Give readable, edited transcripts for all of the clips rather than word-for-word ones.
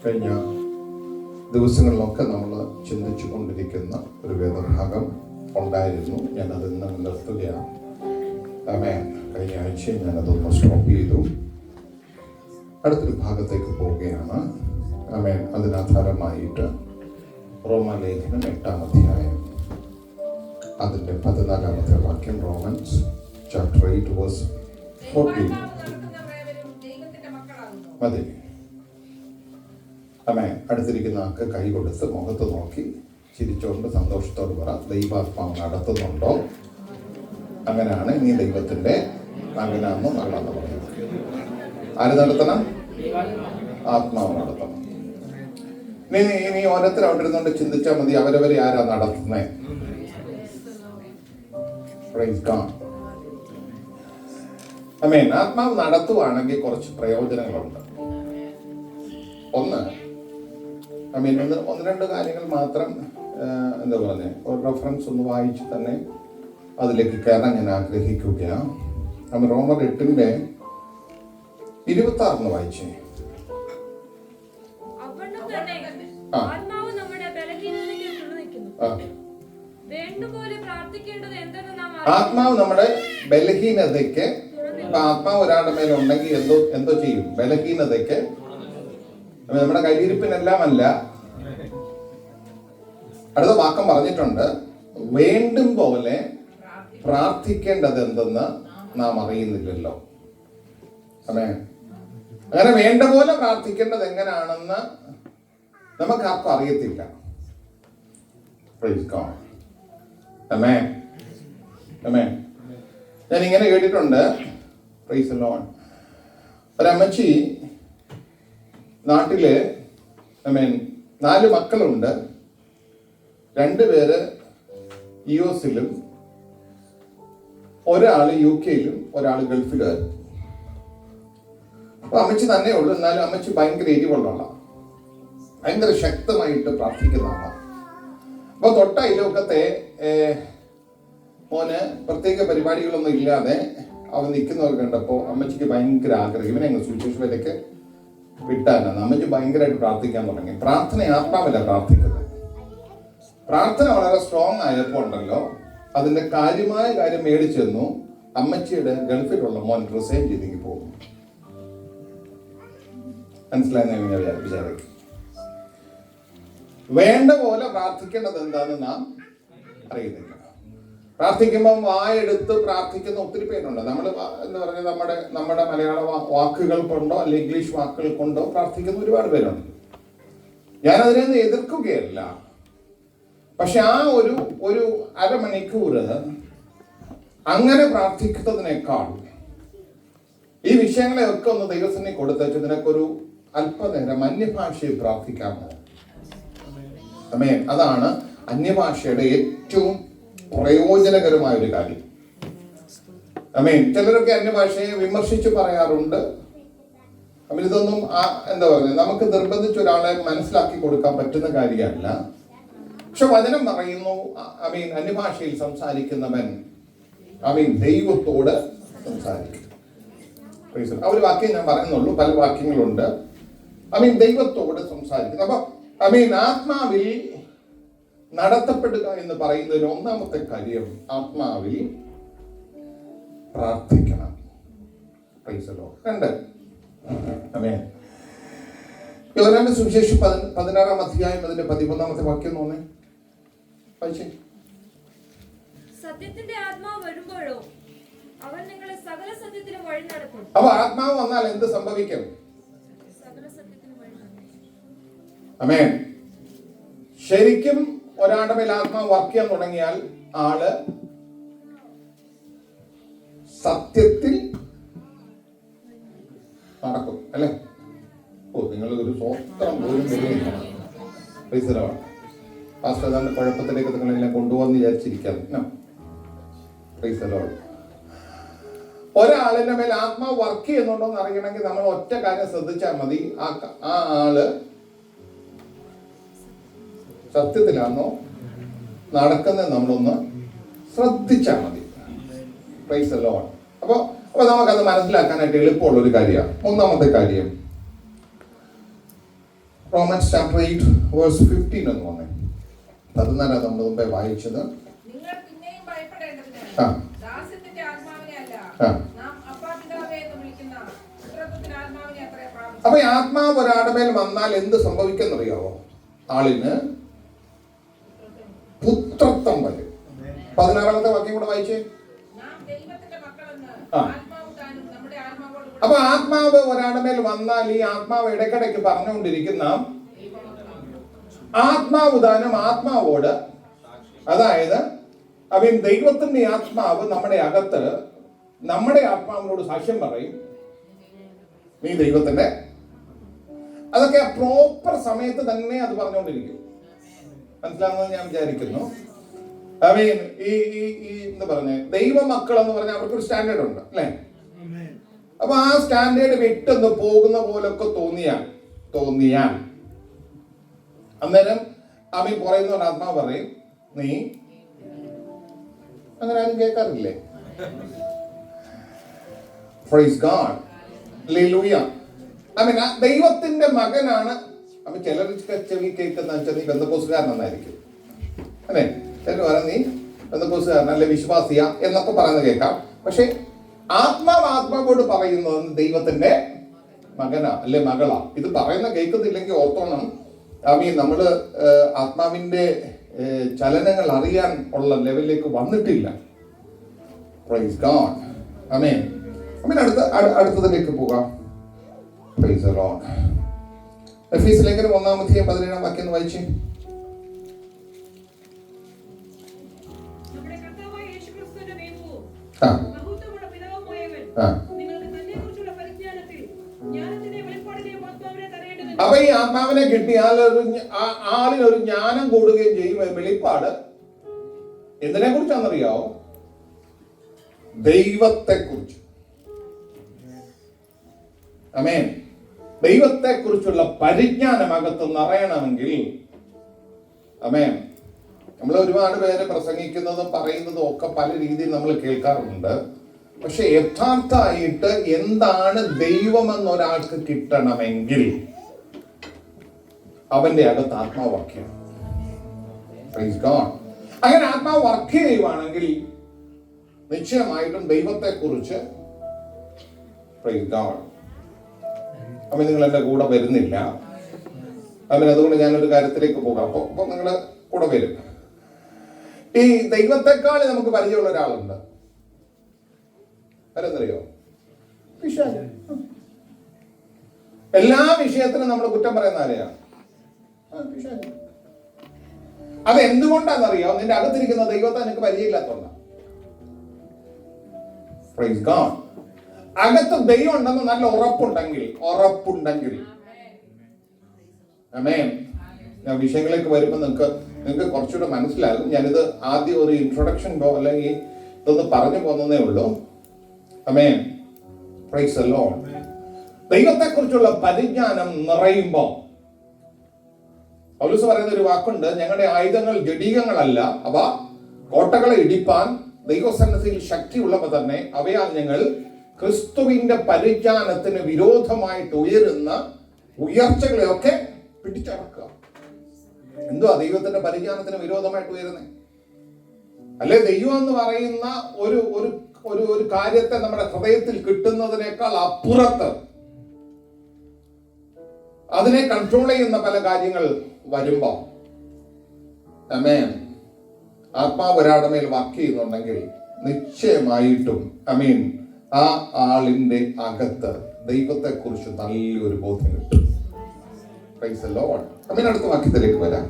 കഴിഞ്ഞ ദിവസങ്ങളിലൊക്കെ നമ്മൾ ചിന്തിച്ചു കൊണ്ടിരിക്കുന്ന ഒരു വേദഭാഗം ഉണ്ടായിരുന്നു. ഞാനത് ഇന്ന് നിർത്തുകയാണ്. ആമേൻ. കഴിഞ്ഞ ആഴ്ച ഞാനതൊന്ന് സ്റ്റോപ്പ് ചെയ്തു. അടുത്തൊരു ഭാഗത്തേക്ക് പോവുകയാണ്. ആമേൻ. അതിനാധാരമായിട്ട് റോമാലേഖനം 8-ാം അധ്യായം അതിൻ്റെ 14-ാമത്തെ വാക്യം. റോമൻസ് ചാപ്റ്റർ 8 വേഴ്സ് 14 മതി. ആമേൻ. അടുത്തിരിക്കുന്ന ആൾക്ക് കൈ കൊടുത്ത് മുഖത്ത് നോക്കി ചിരിച്ചുകൊണ്ട് സന്തോഷത്തോട് പറ, ദൈവാത്മാവ് നടത്തുന്നുണ്ടോ? അങ്ങനെയാണ് നീ ദൈവത്തിൻ്റെ മകനാണെന്ന് നല്ലതെന്ന് പറയുന്നത്. ആര് നടത്തണം? ആത്മാവ് നടത്തണം. നീ ഓരോരുത്തർ അവിടെ ഇരുന്നുകൊണ്ട് ചിന്തിച്ചാൽ മതി, അവരവരെ ആരാ നടത്തുന്നേ? ആമേൻ. ആത്മാവ് നടത്തുവാണെങ്കിൽ കുറച്ച് പ്രയോജനങ്ങളുണ്ട്. ഒന്ന് രണ്ട് കാര്യങ്ങൾ മാത്രം എന്താ പറഞ്ഞേ, ഒരു റെഫറൻസ് ഒന്ന് വായിച്ച് തന്നെ അതിലേക്ക് കയറാൻ ഞാൻ ആഗ്രഹിക്കുകയാണ്. നമ്മൾ റോമർ 8:26 വായിച്ചേ. ആത്മാവ് നമ്മുടെ ബലഹീനതയ്ക്ക്, ആത്മാവ് ഒരാളുടെ മേലെ ഉണ്ടെങ്കിൽ എന്തോ ചെയ്യും? ബലഹീനതയ്ക്ക്, നമ്മുടെ കയ്യിരിപ്പിനെല്ലാം അല്ല. അടുത്ത വാക്കം പറഞ്ഞിട്ടുണ്ട്, വേണ്ടും പോലെ പ്രാർത്ഥിക്കേണ്ടത് എന്തെന്ന് നാം അറിയുന്നില്ലല്ലോ. അങ്ങനെ വേണ്ട പോലെ പ്രാർത്ഥിക്കേണ്ടത് എങ്ങനെയാണെന്ന് നമുക്ക് ആർക്കും അറിയത്തില്ല. ഞാൻ ഇങ്ങനെ കേട്ടിട്ടുണ്ട്, ഒരമ്മച്ചി നാട്ടില് 4 മക്കളുണ്ട്. 2 പേര് US-ലും, ഒരാള് UK-ലും, ഒരാള് ഗൾഫിലും. അപ്പൊ അമ്മച്ചി തന്നെ ഉള്ളൂ. എന്നാലും അമ്മച്ചി ഭയങ്കര എരിവുള്ള ആളാണ്, ഭയങ്കര ശക്തമായിട്ട് പ്രാർത്ഥിക്കുന്ന ആളാണ്. അപ്പൊ തൊട്ട അയൽവക്കത്തെ മോന് പ്രത്യേക പരിപാടികളൊന്നും ഇല്ലാതെ അവൻ നിൽക്കുന്നവർ കണ്ടപ്പോൾ അമ്മച്ചിക്ക് ഭയങ്കര ആഗ്രഹം, ഇവനെ അങ്ങ് സുവിശേഷത്തിലേക്ക് വിട്ടാനാണ്. അമ്മച്ചി ഭയങ്കരമായിട്ട് പ്രാർത്ഥിക്കാൻ തുടങ്ങി. പ്രാർത്ഥന ആത്മാവല്ല പ്രാർത്ഥിക്കുന്നത്. പ്രാർത്ഥന വളരെ സ്ട്രോങ് ആയപ്പോൾ ഉണ്ടല്ലോ, അതിന്റെ കാര്യമായ കാര്യം മേടിച്ചെന്നു അമ്മച്ചിയുടെ ഗൾഫിലുള്ള മോൻ റിസൈൻ ചെയ്തെങ്കിൽ പോകും. മനസ്സിലായെന്ന് ഞാൻ വിചാരിക്കും. വേണ്ട പോലെ പ്രാർത്ഥിക്കേണ്ടത് എന്താണെന്ന് നാം അറിയുന്നില്ല. പ്രാർത്ഥിക്കുമ്പോൾ വായെടുത്ത് പ്രാർത്ഥിക്കുന്ന ഒത്തിരി പേരുണ്ട്. നമ്മൾ എന്ന് പറഞ്ഞാൽ നമ്മുടെ മലയാള വാക്കുകൾ കൊണ്ടോ അല്ലെങ്കിൽ ഇംഗ്ലീഷ് വാക്കുകൾ കൊണ്ടോ പ്രാർത്ഥിക്കുന്ന ഒരുപാട് പേരുണ്ട്. ഞാനതിനെ എതിർക്കുകയല്ല. പക്ഷെ ആ ഒരു അരമണിക്കൂർ അങ്ങനെ പ്രാർത്ഥിക്കുന്നതിനേക്കാൾ ഈ വിഷയങ്ങളെയൊക്കെ ഒന്ന് ദൈവസന്നിധി കൊടുത്തേച്ച് നിനക്കൊരു അല്പനേരം അന്യഭാഷയിൽ പ്രാർത്ഥിക്കാമോ? ആമേൻ. അതാണ് അന്യഭാഷയുടെ ഏറ്റവും പ്രയോജനകരമായ ഒരു കാര്യം. ആമേൻ. ചിലരൊക്കെ അന്യഭാഷയെ വിമർശിച്ച് പറയാറുണ്ട്. അപ്പോൾ ഇതൊന്നും എന്താ പറയുക, നമുക്ക് നിർബന്ധിച്ച് ഒരാളെ മനസ്സിലാക്കി കൊടുക്കാൻ പറ്റുന്ന കാര്യമല്ല. പക്ഷെ വചനം പറയുന്നു, അന്യഭാഷയിൽ സംസാരിക്കുന്നവൻ ദൈവത്തോട് സംസാരിക്കും. ഒരു വാക്യം ഞാൻ പറയുന്നുള്ളൂ, പല വാക്യങ്ങളുണ്ട്. ദൈവത്തോട് സംസാരിക്കുന്നു. അപ്പൊ ആത്മാവിൽ നടത്തപ്പെടുക എന്ന് പറയുന്നതിന് ഒന്നാമത്തെ കാര്യം, ആത്മാവിൽ പ്രാർത്ഥിക്കണം. 2 യോഹന്നാന്റെ സുവിശേഷം 16-ാം അധ്യായം അതിന്റെ 11-ാമത്തെ വാക്യം തോന്നേ വായിച്ചേ. സത്യത്തിന്റെ ആത്മാവ് വരുമ്പോഴോ അവൻ നിങ്ങളെ സകല സത്യത്തിലും വഴി നടത്തും. അപ്പൊ ആത്മാവ് വന്നാൽ എന്ത് സംഭവിക്കും? സകല സത്യത്തിലും വഴി നടത്തും. ആമേൻ. ശരിക്കും ഒരാളുടെ മേൽ ആത്മാവ് വർക്ക് ചെയ്യാൻ തുടങ്ങിയാൽ ആള് സത്യത്തിൽ നടക്കും, അല്ലെ? നിങ്ങൾ ഒരു സ്വത്രം പോലും വരുന്നില്ല. പാസ്റ്റർ തന്നെ കുഴപ്പത്തിലേക്ക് നിങ്ങളെല്ലാം കൊണ്ടുപോകാന്ന് വിചാരിച്ചിരിക്കാം. ഒരാളിന്റെ മേൽ ആത്മാവ് വർക്ക് ചെയ്യുന്നുണ്ടോ എന്ന് അറിയണമെങ്കിൽ നമ്മൾ ഒറ്റ കാര്യം ശ്രദ്ധിച്ചാൽ മതി. ആ ആള് സത്യത്തിലാണോ നടക്കുന്നത് നമ്മളൊന്ന് ശ്രദ്ധിച്ചാൽ മതി. Price the Lord. അപ്പൊ നമുക്കത് മനസ്സിലാക്കാനായിട്ട് എളുപ്പമുള്ള ഒരു കാര്യമാണ്. മൂന്നാമത്തെ കാര്യം, റോമൻസ് ചാപ്റ്റർ 8 വേഴ്സ് 15 എന്ന് പറഞ്ഞു. അത് തന്നെ നമ്മൾ മുമ്പേ വായിച്ചത്. നിങ്ങൾ പിന്നെയും ഭയപ്പെടേണ്ടതിന് ആ. ദാസ്യത്തിന്റെ ആത്മാവിനെ അല്ല, ആ. നാം അപ്പാ പിതാവേ എന്ന് വിളിക്കുന്ന പുത്രത്വത്തിന്റെ ആത്മാവിനെ അത്രേ പ്രാപിച്ചു. അപ്പൊ ഈ ആത്മാവ് ഒരാളുടെ മേൽ വന്നാൽ എന്ത് സംഭവിക്കുന്നറിയാവോ? ആളിന് പുത്രത്വം വരും. 16-ാമത്തെ വാക്യം കൂടെ വായിച്ചേ. നാം ദൈവത്തിന്റെ മക്കളെന്ന് ആ. ആത്മാവ് താനും നമ്മുടെ ആത്മാവോട് കൂടെ അപ്പൊ ആത്മാവ് ഒരാളുടെ മേൽ വന്നാൽ ഈ ആത്മാവ് ഇടയ്ക്കിടയ്ക്ക് പറഞ്ഞുകൊണ്ടിരിക്കുന്ന ആത്മാവ് ദാനം ആത്മാവോട്, അതായത് അവൻ ദൈവത്തിന്റെ ആത്മാവ് നമ്മുടെ അകത്ത് നമ്മുടെ ആത്മാവിനോട് സാക്ഷ്യം പറയും, നീ ദൈവത്തിന്റെ. അതൊക്കെ പ്രോപ്പർ സമയത്ത് തന്നെ അത് പറഞ്ഞുകൊണ്ടിരിക്കും. മനസ്സിലാവുന്നത് ഞാൻ വിചാരിക്കുന്നു. അവൻ ഈ എന്താ പറഞ്ഞ ദൈവമക്കൾ എന്ന് പറഞ്ഞാൽ അവർക്കൊരു സ്റ്റാൻഡേർഡ് ഉണ്ട് അല്ലേ? അപ്പൊ ആ സ്റ്റാൻഡേർഡ് വിട്ടൊന്ന് പോകുന്ന പോലൊക്കെ തോന്നിയാൽ അന്നേരം അവൻ പറയുന്ന ആത്മാവ് പറയും, നീ അങ്ങനെ ആരും കേൾക്കാറില്ലേ? Praise God. Hallelujah. ദൈവത്തിന്റെ മകനാണ്. അപ്പൊ ചിലർ ചെവി കേൾക്കുന്ന വെച്ചാൽ നീ ബന്ധക്കോസുകാരനെന്നായിരിക്കും അല്ലേ? ചിലർ പറയാം നീ ബന്ധക്കോസുകാരൻ അല്ലെ വിശ്വാസിയ എന്നൊക്കെ പറയുന്നത് കേൾക്കാം. പക്ഷെ ആത്മാവോട് പറയുന്നത് ദൈവത്തിന്റെ മകനാ അല്ലെ മകളാ. ഇത് പറയുന്ന കേൾക്കുന്നില്ലെങ്കിൽ ഓർത്തോണം, നമ്മള് ആത്മാവിന്റെ ചലനങ്ങൾ അറിയാൻ ഉള്ള ലെവലിലേക്ക് വന്നിട്ടില്ല. Praise God. ആമേൻ. അടുത്തതിലേക്ക് പോകാം. Praise the Lord. എഫീസ് ലേഖനം 1-ാം വാക്യം വായിച്ചേ. നമ്മുടെ കർത്താവായ യേശുക്രിസ്തുവിന്റെ മേഘവും ആ. മഹത്വമുള്ള പിതാവുമായവൻ ആ. നിങ്ങൾക്ക് തന്നെക്കുറിച്ചുള്ള പരിജ്ഞാനത്തിൽ ജ്ഞാനത്തിന്റെ വെളിപ്പാടിനെയും ആത്മാവിനെ തരേണ്ടതിന് അപ്പൊ ഈ ആത്മാവിനെ കിട്ടി ആളിനൊരു ജ്ഞാനം കൂടുകയും ചെയ്യും. വെളിപ്പാട് എന്തിനെ കുറിച്ചാണെന്നറിയാവോ? ദൈവത്തെ കുറിച്ച്. ആമേൻ. ദൈവത്തെ കുറിച്ചുള്ള പരിജ്ഞാനം അകത്ത് നിറയണമെങ്കിൽ, ആമേൻ, നമ്മൾ ഒരുപാട് പേര് പ്രസംഗിക്കുന്നതും പറയുന്നതും ഒക്കെ പല രീതിയിൽ നമ്മൾ കേൾക്കാറുണ്ട്. പക്ഷെ യഥാർത്ഥമായിട്ട് എന്താണ് ദൈവമെന്നൊരാൾക്ക് കിട്ടണമെങ്കിൽ അവന്റെ അകത്ത് ആത്മാവ് വർക്ക് ചെയ്യണം. Praise God. അങ്ങനെ ആത്മാവ് വർക്ക് ചെയ്യുവാണെങ്കിൽ നിശ്ചയമായിട്ടും ദൈവത്തെ കുറിച്ച് Praise God. അപ്പൊ നിങ്ങൾ എന്റെ കൂടെ വരുന്നില്ല. അതുകൊണ്ട് ഞാനൊരു കാര്യത്തിലേക്ക് പോകാം. അപ്പൊ നിങ്ങൾ കൂടെ വരും. ഈ ദൈവത്തെക്കാൾ നമുക്ക് പരിചയമുള്ള ഒരാളുണ്ട്. ആരെന്നറിയോ? പിശാച്. എല്ലാ വിഷയത്തിനും നമ്മൾ കുറ്റം പറയുന്ന ആരെയാ? പിശാച്. അത് എന്തുകൊണ്ടാണെന്നറിയോ? നിന്റെ അകത്തിരിക്കുന്ന ദൈവത്തെ നിനക്ക് പരിചയമില്ലാത്തതുകൊണ്ടാണ്. Praise God. അകത്ത് ദൈവം ഉണ്ടെന്ന് നല്ല ഉറപ്പുണ്ടെങ്കിൽ ആമേൻ. ഞാൻ വിഷയങ്ങളിലേക്ക് വരുമ്പോൾ നിങ്ങൾക്ക് കുറച്ചുകൂടെ മനസ്സിലാകും. ഞാനിത് ആദ്യം ഒരു ഇൻട്രൊഡക്ഷൻ അല്ലെങ്കിൽ ഇതൊന്ന് പറഞ്ഞു പോകുന്നതേ ഉള്ളൂ. ആമേൻ. Praise the Lord. ദൈവത്തെ കുറിച്ചുള്ള പരിജ്ഞാനം നിറയുമ്പോൾ പൗലോസ് പറയുന്ന ഒരു വാക്കുണ്ട്, ഞങ്ങളുടെ ആയുധങ്ങൾ ജഡീകങ്ങളല്ല, അവ കോട്ടകളെ ഇടിപ്പാൻ ദൈവസന്നിധിയിൽ ശക്തിയുള്ളവ തന്നെ. അവയാൽ ഞങ്ങൾ ക്രിസ്തുവിന്റെ പരിജ്ഞാനത്തിന് വിരോധമായിട്ട് ഉയരുന്ന ഉയർച്ചകളെയൊക്കെ പിടിച്ചടക്കുക. എന്തുവാ ദൈവത്തിന്റെ പരിജ്ഞാനത്തിന് വിരോധമായിട്ട് ഉയരുന്നേ? അല്ലെ ദൈവം എന്ന് പറയുന്ന ഒരു കാര്യത്തെ നമ്മുടെ ഹൃദയത്തിൽ കിട്ടുന്നതിനേക്കാൾ അപ്പുറത്ത് അതിനെ കൺട്രോൾ ചെയ്യുന്ന പല കാര്യങ്ങൾ വരുമ്പോ, ആമേൻ, ആത്മാവ് ഒരാളുടെ മേൽ വർക്ക് ചെയ്യുന്നുണ്ടെങ്കിൽ നിശ്ചയമായിട്ടും ആമേൻ ആ ആളിന്റെ അകത്ത് ദൈവത്തെ കുറിച്ച് നല്ലൊരു ബോധ്യം കിട്ടും. Praise the Lord. ആമേൻ. അടുത്ത വാക്യത്തിലേക്ക് വരാം.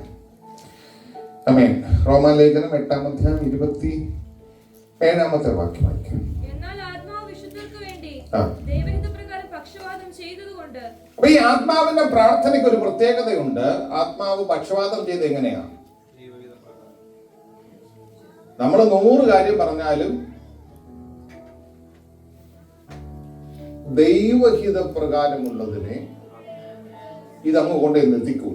ആമേൻ. റോമാലേഖനം 8-ാം അധ്യായം 27-ാമത്തെ വാക്യം വായിക്കാം. എന്നാൽ ആത്മാവ് വിശുദ്ധർക്ക് വേണ്ടി ആ. ദൈവഹിതപ്രകാരം പക്ഷവാദം ചെയ്തതുകൊണ്ട്. അപ്പൊ ഈ ആത്മാവിന്റെ പ്രാർത്ഥനയ്ക്ക് ഒരു പ്രത്യേകതയുണ്ട്. ആത്മാവ് പക്ഷവാദം ചെയ്ത് എങ്ങനെയാ? നമ്മൾ 100 കാര്യം പറഞ്ഞാലും ദൈവഹിത പ്രകാരമുള്ളതിനെ ഇതങ്ങ് കൊണ്ടുവന്ന് എത്തിക്കൂ.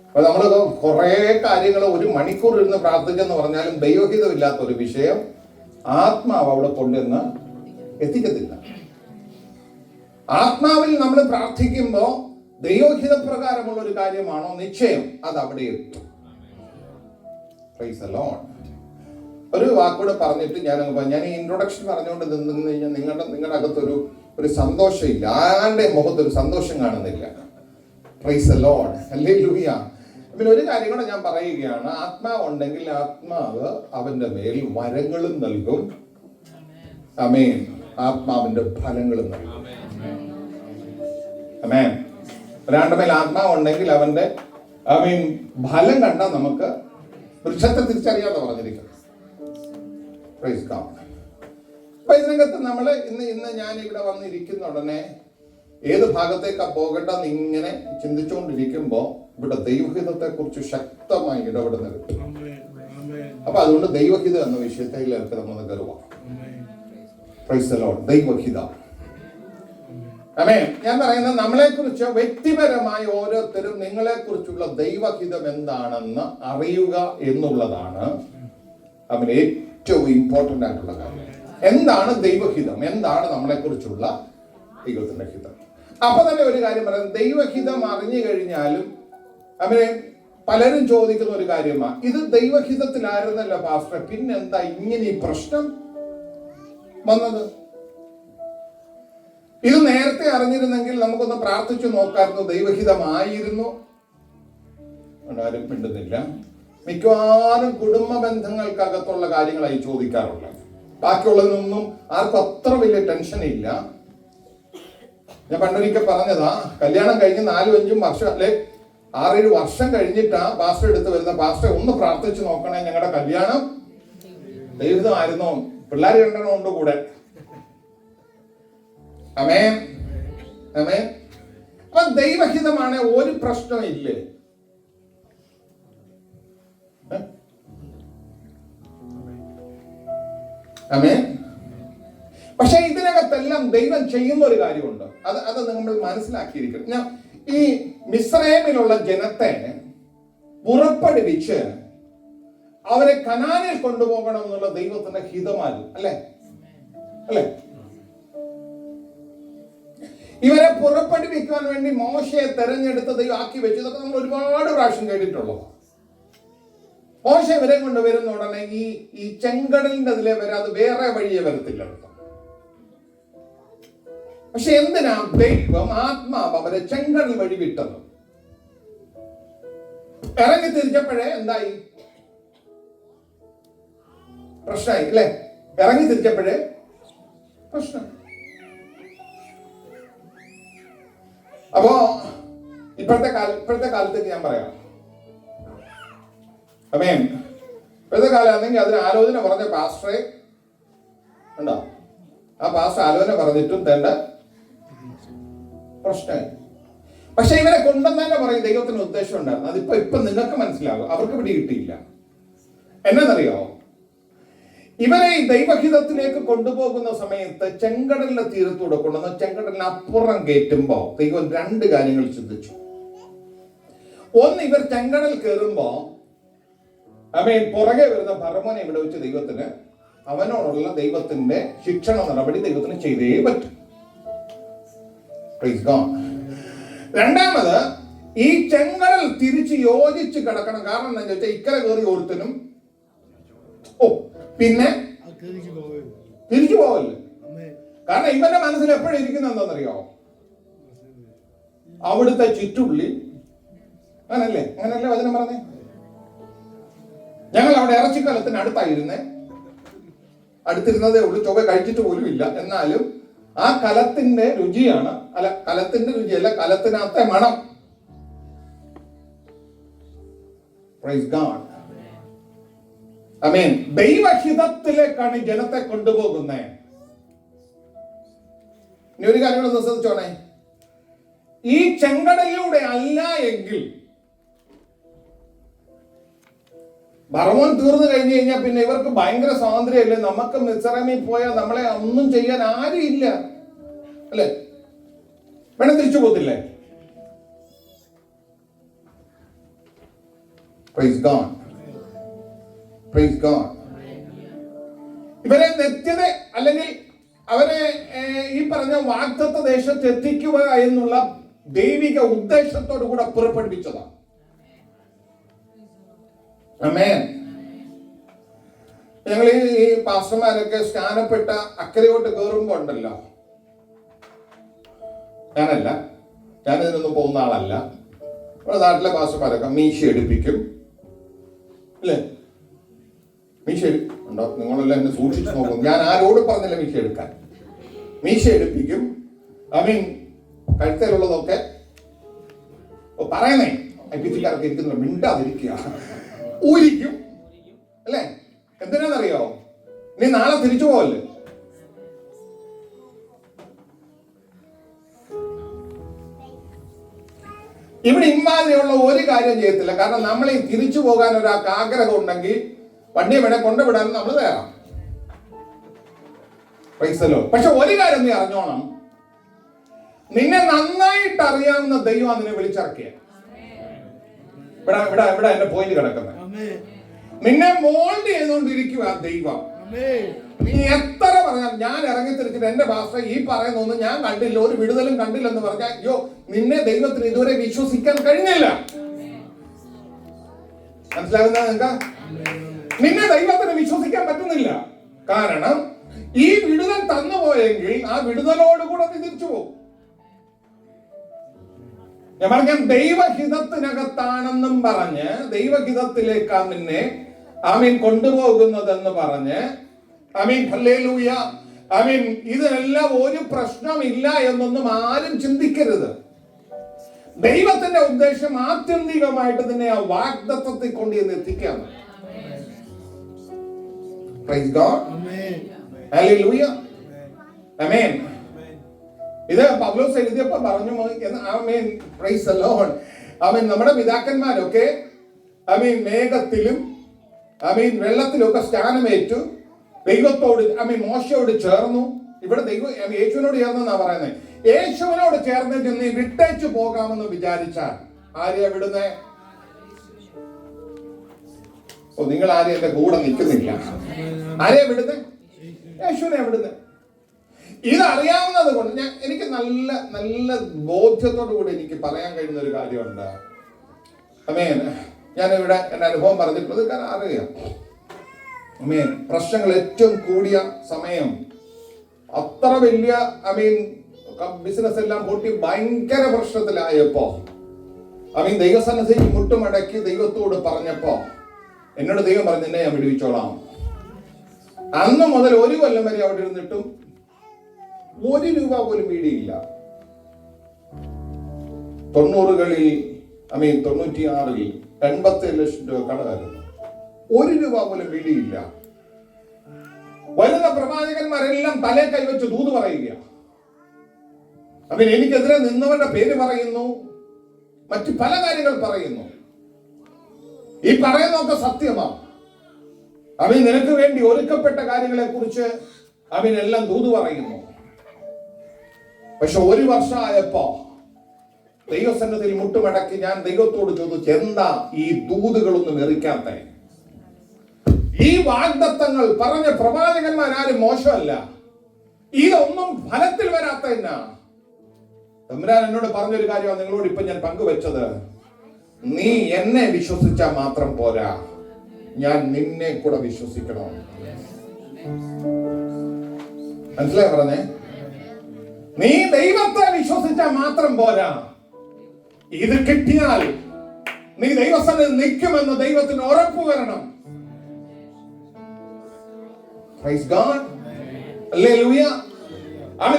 അപ്പൊ നമ്മൾ കുറെ കാര്യങ്ങൾ 1 മണിക്കൂർ ഇരുന്ന് പ്രാർത്ഥിച്ചെന്ന് പറഞ്ഞാലും ദൈവഹിതമില്ലാത്ത ഒരു വിഷയം ആത്മാവ് അവിടെ കൊണ്ടുവന്ന് എത്തിക്കത്തില്ല. ആത്മാവിൽ നമ്മൾ പ്രാർത്ഥിക്കുമ്പോൾ ദൈവഹിത പ്രകാരമുള്ള ഒരു കാര്യമാണോ, നിശ്ചയം അത് അവിടെ എത്തും. Price the Lord. ഒരു വാക്കൂടെ പറഞ്ഞിട്ട് ഞാൻ ഈ ഇൻട്രൊഡക്ഷൻ പറഞ്ഞുകൊണ്ട് നിന്ന് കഴിഞ്ഞാൽ നിങ്ങളുടെ അകത്തൊരു സന്തോഷമില്ല, ആരുടെ മുഖത്തൊരു സന്തോഷം കാണുന്നില്ല. Price the Lord. ഹല്ലേലൂയ. പിന്നെ ഒരു കാര്യം കൂടെ ഞാൻ പറയുകയാണ്, ആത്മാവ് ഉണ്ടെങ്കിൽ ആത്മാവ് അവന്റെ മേൽ വരങ്ങളും നൽകും. ആമേൻ. ആത്മാവിന്റെ ഫലങ്ങളും നൽകും. ആമേൻ. ഒരാളുടെ മേൽ ആത്മാവ് ഉണ്ടെങ്കിൽ അവന്റെ ഫലം കണ്ടാൽ നമുക്ക് വൃക്ഷത്തെ തിരിച്ചറിയാതെ പറഞ്ഞിരിക്കും. Praise God. അപ്പൊ ഇതിനകത്ത് നമ്മള് ഇന്ന് ഞാൻ ഇവിടെ വന്നിരിക്കുന്ന ഉടനെ ഏത് ഭാഗത്തേക്കാ പോകണ്ടെന്ന് ഇങ്ങനെ ചിന്തിച്ചുകൊണ്ടിരിക്കുമ്പോ ഇവിടെ ദൈവഹിതത്തെ കുറിച്ച് ശക്തമായി ഇടപെടുന്ന കിട്ടും. അപ്പൊ അതുകൊണ്ട് ദൈവഹിതം എന്ന വിഷയത്തിലേക്ക് നമ്മൾ കയറുക. Price the Lord. ദൈവഹിതം. ആമേൻ. ഞാൻ പറയുന്നത് നമ്മളെ കുറിച്ച് വ്യക്തിപരമായി ഓരോരുത്തരും നിങ്ങളെ കുറിച്ചുള്ള ദൈവഹിതം എന്താണെന്ന് അറിയുക എന്നുള്ളതാണ് അവന് ഏറ്റവും ഇമ്പോർട്ടന്റ് ആയിട്ടുള്ള കാര്യം. എന്താണ് ദൈവഹിതം, എന്താണ് നമ്മളെ കുറിച്ചുള്ള ദൈവത്തിന്റെ ഹിതം. അപ്പൊ തന്നെ ഒരു കാര്യം പറയാം, ദൈവഹിതം അറിഞ്ഞു കഴിഞ്ഞാലും അവനെ പലരും ചോദിക്കുന്ന ഒരു കാര്യമാണ്, ഇത് ദൈവഹിതത്തിലായിരുന്നല്ലോ പാസ്റ്റർ, പിന്നെന്താ ഇങ്ങനെ ഈ പ്രശ്നം വന്നത്? ഇത് നേരത്തെ അറിഞ്ഞിരുന്നെങ്കിൽ നമുക്കൊന്ന് പ്രാർത്ഥിച്ചു നോക്കായിരുന്നു, ദൈവഹിതമായിരുന്നു. ആരും മിണ്ടുന്നില്ല. മിക്കവാറും കുടുംബ ബന്ധങ്ങൾക്കകത്തുള്ള കാര്യങ്ങളായി ചോദിക്കാറുള്ളത്. ബാക്കിയുള്ളതിനൊന്നും ആർക്കും അത്ര വലിയ ടെൻഷൻ ഇല്ല. ഞാൻ പണ്ടൊരിക്കൽ പറഞ്ഞതാ, കല്യാണം കഴിഞ്ഞ് 4-5 വർഷം അല്ലെ 6-7 വർഷം കഴിഞ്ഞിട്ടാ പാസ്റ്റർ എടുത്ത് വരുന്ന, പാസ്റ്റർ ഒന്ന് പ്രാർത്ഥിച്ചു നോക്കണേ, ഞങ്ങളുടെ കല്യാണം ദൈവഹിതമായിരുന്നു, പിള്ളേർ 2 ഉണ്ട് കൂടെ. ആമേൻ. ആമേൻ. അപ്പൊ ദൈവഹിതമാണ്, ഒരു പ്രശ്നവും ഇല്ലേ? ആമേൻ. പക്ഷെ ഇതിനകത്തെല്ലാം ദൈവം ചെയ്യുന്ന ഒരു കാര്യമുണ്ട്, അത് നമ്മൾ മനസ്സിലാക്കിയിരിക്കണം. ഞാൻ ഈ മിസ്രൈമിലുള്ള ജനത്തെ പുറപ്പെടുവിച്ച് അവരെ കനാനിൽ കൊണ്ടുപോകണം എന്നുള്ള ദൈവത്തിന്റെ ഹിതമായിരുന്നു, അല്ലേ? അല്ലേ? ഇവരെ പുറപ്പെടുവിക്കാൻ വേണ്ടി മോശയെ തെരഞ്ഞെടുത്ത് ദൈവം ആക്കി വെച്ചു. ഇതൊക്കെ നമ്മൾ ഒരുപാട് പ്രാവശ്യം കേട്ടിട്ടുള്ളൂ. മോശ ഇവരെ കൊണ്ടുവരുന്ന ഉടനെ ഈ ചെങ്കടലിന്റെ അതിലെ വരെ, അത് വേറെ വഴിയെ വരത്തില്ല. പക്ഷെ എന്തിനാ ദൈവം ആത്മാവ് അവരെ ചെങ്കടൽ വഴി വിട്ടത്? ഇറങ്ങി തിരിച്ചപ്പോഴേ എന്തായി? പ്രശ്നമായി, അല്ലേ? ഇറങ്ങി തിരിച്ചപ്പോഴേ പ്രശ്നം. അപ്പോ ഇപ്പോഴത്തെ കാലത്തേക്ക് ഞാൻ പറയാം. ആമേൻ. ഇപ്പോഴത്തെ കാലമാണെങ്കിൽ അതിന് ആലോചന പറഞ്ഞ പാസ്റ്ററെ ഉണ്ടോ? ആ പാസ്റ്റർ ആലോചന പറഞ്ഞിട്ടും തേണ്ട പ്രശ്നമായി. പക്ഷെ ഇവരെ കൊണ്ടുവന്നെ പറയും ദൈവത്തിന് ഉദ്ദേശം ഉണ്ടായിരുന്നു. അതിപ്പോ നിങ്ങൾക്ക് മനസ്സിലാകും, അവർക്ക് പിടി കിട്ടിയില്ല. എന്നറിയോ? ഇവരെ ഈ ദൈവഹിതത്തിലേക്ക് കൊണ്ടുപോകുന്ന സമയത്ത് ചെങ്കടലിന്റെ തീരത്തൂടെ കൊണ്ടുവന്ന് ചെങ്കടലിന് അപ്പുറം കയറ്റുമ്പോ ദൈവം 2 കാര്യങ്ങൾ ചിന്തിച്ചു. ഒന്ന്, ഇവർ ചെങ്കടൽ കയറുമ്പോ പുറകെ വരുന്ന ഫറവോനെ ഇവിടെ വെച്ച് ദൈവത്തിന് അവനോടുള്ള ദൈവത്തിന്റെ ശിക്ഷണ നടപടി ദൈവത്തിന് ചെയ്തേ പറ്റും. Praise God. രണ്ടാമത്, ഈ ചെങ്കടൽ തിരിച്ച് യോജിച്ച് കിടക്കണം. കാരണം എന്താ വെച്ചാൽ ഇക്കരെ കയറി ഒരുത്തനും പിന്നെ തിരിച്ചു പോവല്ലേ. കാരണം ഇവന്റെ മനസ്സിൽ എപ്പോഴും ഇരിക്കുന്ന എന്താണെന്നറിയോ? അവിടുത്തെ ചുറ്റുള്ളി. അങ്ങനല്ലേ വചനം പറഞ്ഞേ? ഞങ്ങൾ അവിടെ ഇറച്ചിക്കലത്തിന് അടുത്തിരുന്നതേ ഉള്ളൂ, ചൊവ്വ കഴിച്ചിട്ട് പോലും ഇല്ല. എന്നാലും ആ കലത്തിന്റെ രുചിയാണ്, കലത്തിന്റെ രുചിയല്ല, കലത്തിനകത്തെ മണം. Praise God. ആമേൻ. ദൈവഹിതത്തിലേക്കാണ് ജനത്തെ കൊണ്ടുപോകുന്നത്. ഇനി ഒരു കാര്യം കൂടെ ശ്രദ്ധിച്ചോണേ, ഈ ചെങ്കടലിലൂടെ അല്ല എങ്കിൽ ഫറവോൻ തീർന്നു കഴിഞ്ഞു കഴിഞ്ഞാൽ പിന്നെ ഇവർക്ക് ഭയങ്കര സ്വാതന്ത്ര്യമല്ലേ. നമുക്ക് മിസ്രൈമിൽ പോയാൽ നമ്മളെ ഒന്നും ചെയ്യാൻ ആരും ഇല്ല, അല്ലേ? വേണം തിരിച്ചു പോകത്തില്ലേ? Praise God. Praise God. ഇവരെ നിത്യത അല്ലെങ്കിൽ അവരെ ഈ പറഞ്ഞ വാഗ്ദത്ത ദേശത്ത് എത്തിക്കുക എന്നുള്ള ദൈവിക ഉദ്ദേശത്തോടു കൂടെ പുറപ്പെടുവിച്ചതാണ്. ആമേൻ. ഞങ്ങൾ ഈ പാസ്റ്റർമാരൊക്കെ സ്നാനപ്പെട്ട അക്കരയോട്ട് കയറുമ്പോ ഉണ്ടല്ലോ, ഞാനിതിനൊന്നും പോകുന്ന ആളല്ല. നമ്മുടെ നാട്ടിലെ പാസ്റ്റർമാരൊക്കെ മീശ എടുപ്പിക്കും അല്ലേ? മീശ ഉണ്ടോ? നിങ്ങളെല്ലാം എന്നെ സൂക്ഷിച്ചു നോക്കും. ഞാൻ ആരോട് പറഞ്ഞില്ല മീശ എടുക്കാൻ. മീശ എടുപ്പിക്കും. കഴുത്തേലുള്ളതൊക്കെ പറയുന്നേ ഐപിസിക്കാരൊക്കെ ഇരിക്കുന്നില്ല, മിണ്ടാതിരിക്കുക. ഊരിക്കും അല്ലേ? എന്തിനാണെന്നറിയോ? നീ നാളെ തിരിച്ചു പോവല്ലേ? ഇവിടെ ഇമാതിരിയുള്ള ഒരു കാര്യം ചെയ്യത്തില്ല. കാരണം നമ്മൾ ഈ തിരിച്ചു പോകാൻ ഒരാൾക്ക് ആഗ്രഹം ഉണ്ടെങ്കിൽ വണ്ടിയെ വേണേ കൊണ്ടുവിടാനും നമ്മൾ തയ്യാറാണ്. പൈസലോ. പക്ഷെ ഒരു കാര്യം നീ അറിഞ്ഞോണം, നിന്നെ നന്നായിട്ട് അറിയാവുന്ന ദൈവം അതിനെ വിളിച്ചിറക്കിയ. ഇവിടെ എന്റെ പോയിന്റ് കിടക്കുന്നത്, നിന്നെ മോൾഡ് ചെയ്തുകൊണ്ടിരിക്കുക ദൈവം. നീ എത്ര പറഞ്ഞാൽ ഞാൻ ഇറങ്ങി തിരിച്ചിട്ട് എന്റെ ഭാഷ ഈ പറയുന്നൊന്നും ഞാൻ കണ്ടില്ല, ഒരു വിടുതലും കണ്ടില്ലെന്ന് പറഞ്ഞാൽ അയ്യോ, നിന്നെ ദൈവത്തിന് ഇതുവരെ വിശ്വസിക്കാൻ കഴിഞ്ഞില്ല. മനസ്സിലാകുന്ന നിങ്ങൾക്ക്? നിന്നെ ദൈവത്തിന് വിശ്വസിക്കാൻ പറ്റുന്നില്ല. കാരണം ഈ വിടുതൽ തന്നുപോയെങ്കിൽ ആ വിടുതലോടുകൂടെ നീ തിരിച്ചു പോകും. ഞാൻ പറഞ്ഞ ദൈവഹിതത്തിനകത്താണെന്നും പറഞ്ഞ് ദൈവഹിതത്തിലേക്കാണ് നിന്നെ കൊണ്ടുപോകുന്നതെന്ന് പറഞ്ഞ് ഹല്ലേലൂയ ഇതിനെല്ലാം ഒരു പ്രശ്നമില്ല എന്നൊന്നും ആരും ചിന്തിക്കരുത്. ദൈവത്തിന്റെ ഉദ്ദേശം ആത്യന്തികമായിട്ട് തന്നെ ആ വാഗ്ദത്തത്തിൽ കൊണ്ടുവന്ന് എത്തിക്കാണ്. Praise God. ഹല്ലേലൂയ. ആമേൻ. ഇത് പൗലോസ് എഴുതിയപ്പോ പറഞ്ഞു, amen, praise the Lord. Amen. നമ്മുടെ പിതാക്കന്മാരൊക്കെ മേഘത്തിലും വെള്ളത്തിലൊക്കെ സ്നാനമേറ്റു ദൈവത്തോട് മോശയോട് ചേർന്നു. ഇവിടെ ദൈവം യേശുവിനോട് ചേർന്നെന്നാ പറയുന്നത്. യേശുവിനോട് ചേർന്ന് ചെന്ന് വിട്ടേച്ചു പോകാമെന്ന് വിചാരിച്ചാൽ ആരെയാ വിടുന്നേ? നിങ്ങൾ ആരെയും എന്റെ കൂടെ നിൽക്കുന്നില്ല. ആരെയാ വിടുന്നേ? യേശുവിനെ വിടുന്നേ. ഇതറിയാവുന്നത് കൊണ്ട് എനിക്ക് നല്ല നല്ല ബോധ്യത്തോടു കൂടി എനിക്ക് പറയാൻ കഴിയുന്ന ഒരു കാര്യമുണ്ട്. ആമേൻ. ഞാനിവിടെ എന്റെ അനുഭവം പറഞ്ഞിട്ടുള്ളത് കാരണം അറിയാം. ആമേൻ. പ്രശ്നങ്ങൾ ഏറ്റവും കൂടിയ സമയം, അത്ര വലിയ ബിസിനസ് എല്ലാം പൊട്ടി ഭയങ്കര പ്രശ്നത്തിലായപ്പോ ദൈവസന്നിധിയിൽ മുട്ടുമടക്കി ദൈവത്തോട് പറഞ്ഞപ്പോ എന്നോട് ദൈവം പറഞ്ഞു, നിന്നെ ഞാൻ വിടുവിച്ചോളാം. അന്ന് മുതൽ ഒരു കൊല്ലം വരെ അവിടെ ഇരുന്നിട്ടും ₹1 പോലും വീടിയില്ല. 90കളിൽ 96ൽ 87 ലക്ഷം രൂപ കടമായിരുന്നു. ₹1 പോലും വീടിയില്ല. വരുന്ന പ്രവാചകന്മാരെല്ലാം തലേ കൈവച്ച് ദൂത് പറയുക. എനിക്കെതിരെ നിന്നവരുടെ പേര് പറയുന്നു, മറ്റു പല കാര്യങ്ങൾ പറയുന്നു. ഈ പറയുന്നതൊക്കെ സത്യമാണ്. നിനക്ക് വേണ്ടി ഒരുക്കപ്പെട്ട കാര്യങ്ങളെ കുറിച്ച് എല്ലാം ദൂത് പറയുന്നു. പക്ഷെ 1 വർഷമായപ്പോ ദൈവസന്നിധിയിൽ മുട്ടുമടക്കി ഞാൻ ദൈവത്തോട് ചോദിച്ചു, എന്താ ഈ ദൂതുകളൊന്നും എറിക്കാത്ത? ഈ വാഗ്ദത്തങ്ങൾ പറഞ്ഞ പ്രവാചകന്മാരാരും മോശമല്ല, ഇതൊന്നും ഫലത്തിൽ വരാത്ത എന്നാ? തമ്പുരാൻ എന്നോട് പറഞ്ഞൊരു കാര്യമാണ് നിങ്ങളോട് ഇപ്പൊ ഞാൻ പങ്കുവെച്ചത്. നീ എന്നെ വിശ്വസിച്ചാൽ മാത്രം പോരാ, ഞാൻ നിന്നെ കൂടെ വിശ്വസിക്കണം. മനസ്സിലായി പറഞ്ഞേ? നീ ദൈവത്തെ വിശ്വസിച്ചാൽ മാത്രം പോരാ, ഇത് കിട്ടിയാൽ നീ ദൈവസന്നിധിയിൽ നിൽക്കുമെന്ന് ദൈവത്തിന് ഉറപ്പ് വരണം. Price God. ഹല്ലേലൂയ.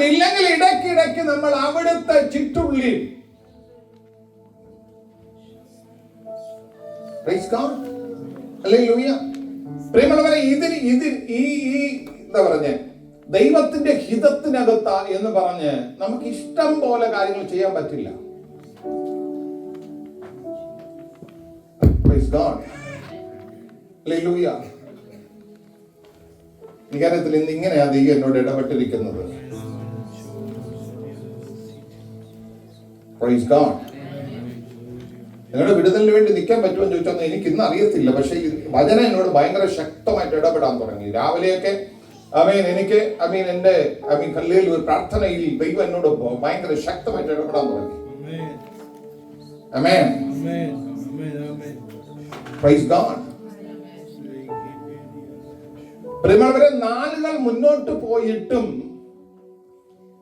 ഇല്ലെങ്കിൽ ഇടയ്ക്കിടയ്ക്ക് നമ്മൾ അവിടുത്തെ ചുറ്റുള്ളിൽ പ്രൈസ് ഗോഡ്. ഹല്ലേലൂയ. പ്രിയമുള്ളവരെ, എന്താ പറഞ്ഞേ, ദൈവത്തിന്റെ ഹിതത്തിനകത്ത എന്ന് പറഞ്ഞ് നമുക്ക് ഇഷ്ടം പോലെ കാര്യങ്ങൾ ചെയ്യാൻ പറ്റില്ല. Price God. ഹല്ലേലൂയ. ഈ കാര്യത്തിൽ ഇന്ന് ഇങ്ങനെയാ ദൈവം എന്നോട് ഇടപെട്ടിരിക്കുന്നത്. Praise God. നിങ്ങളുടെ വിടുതലിന് വേണ്ടി നിൽക്കാൻ പറ്റുമെന്ന് ചോദിച്ചാൽ എനിക്ക് ഇന്ന് അറിയത്തില്ല. പക്ഷേ വചനം എന്നോട് ഭയങ്കര ശക്തമായിട്ട് ഇടപെടാൻ തുടങ്ങി. രാവിലെയൊക്കെ എനിക്ക് എന്റെ കല്ലിൽ ഒരു പ്രാർത്ഥനയിൽ ദൈവം എന്നോട് ഭയങ്കര ശക്തമായിട്ട് ഇടപെടാൻ തുടങ്ങി. ആമേൻ. Praise God. പ്രിയമുള്ളവരെ, നാളുകൾ മുന്നോട്ട് പോയിട്ടും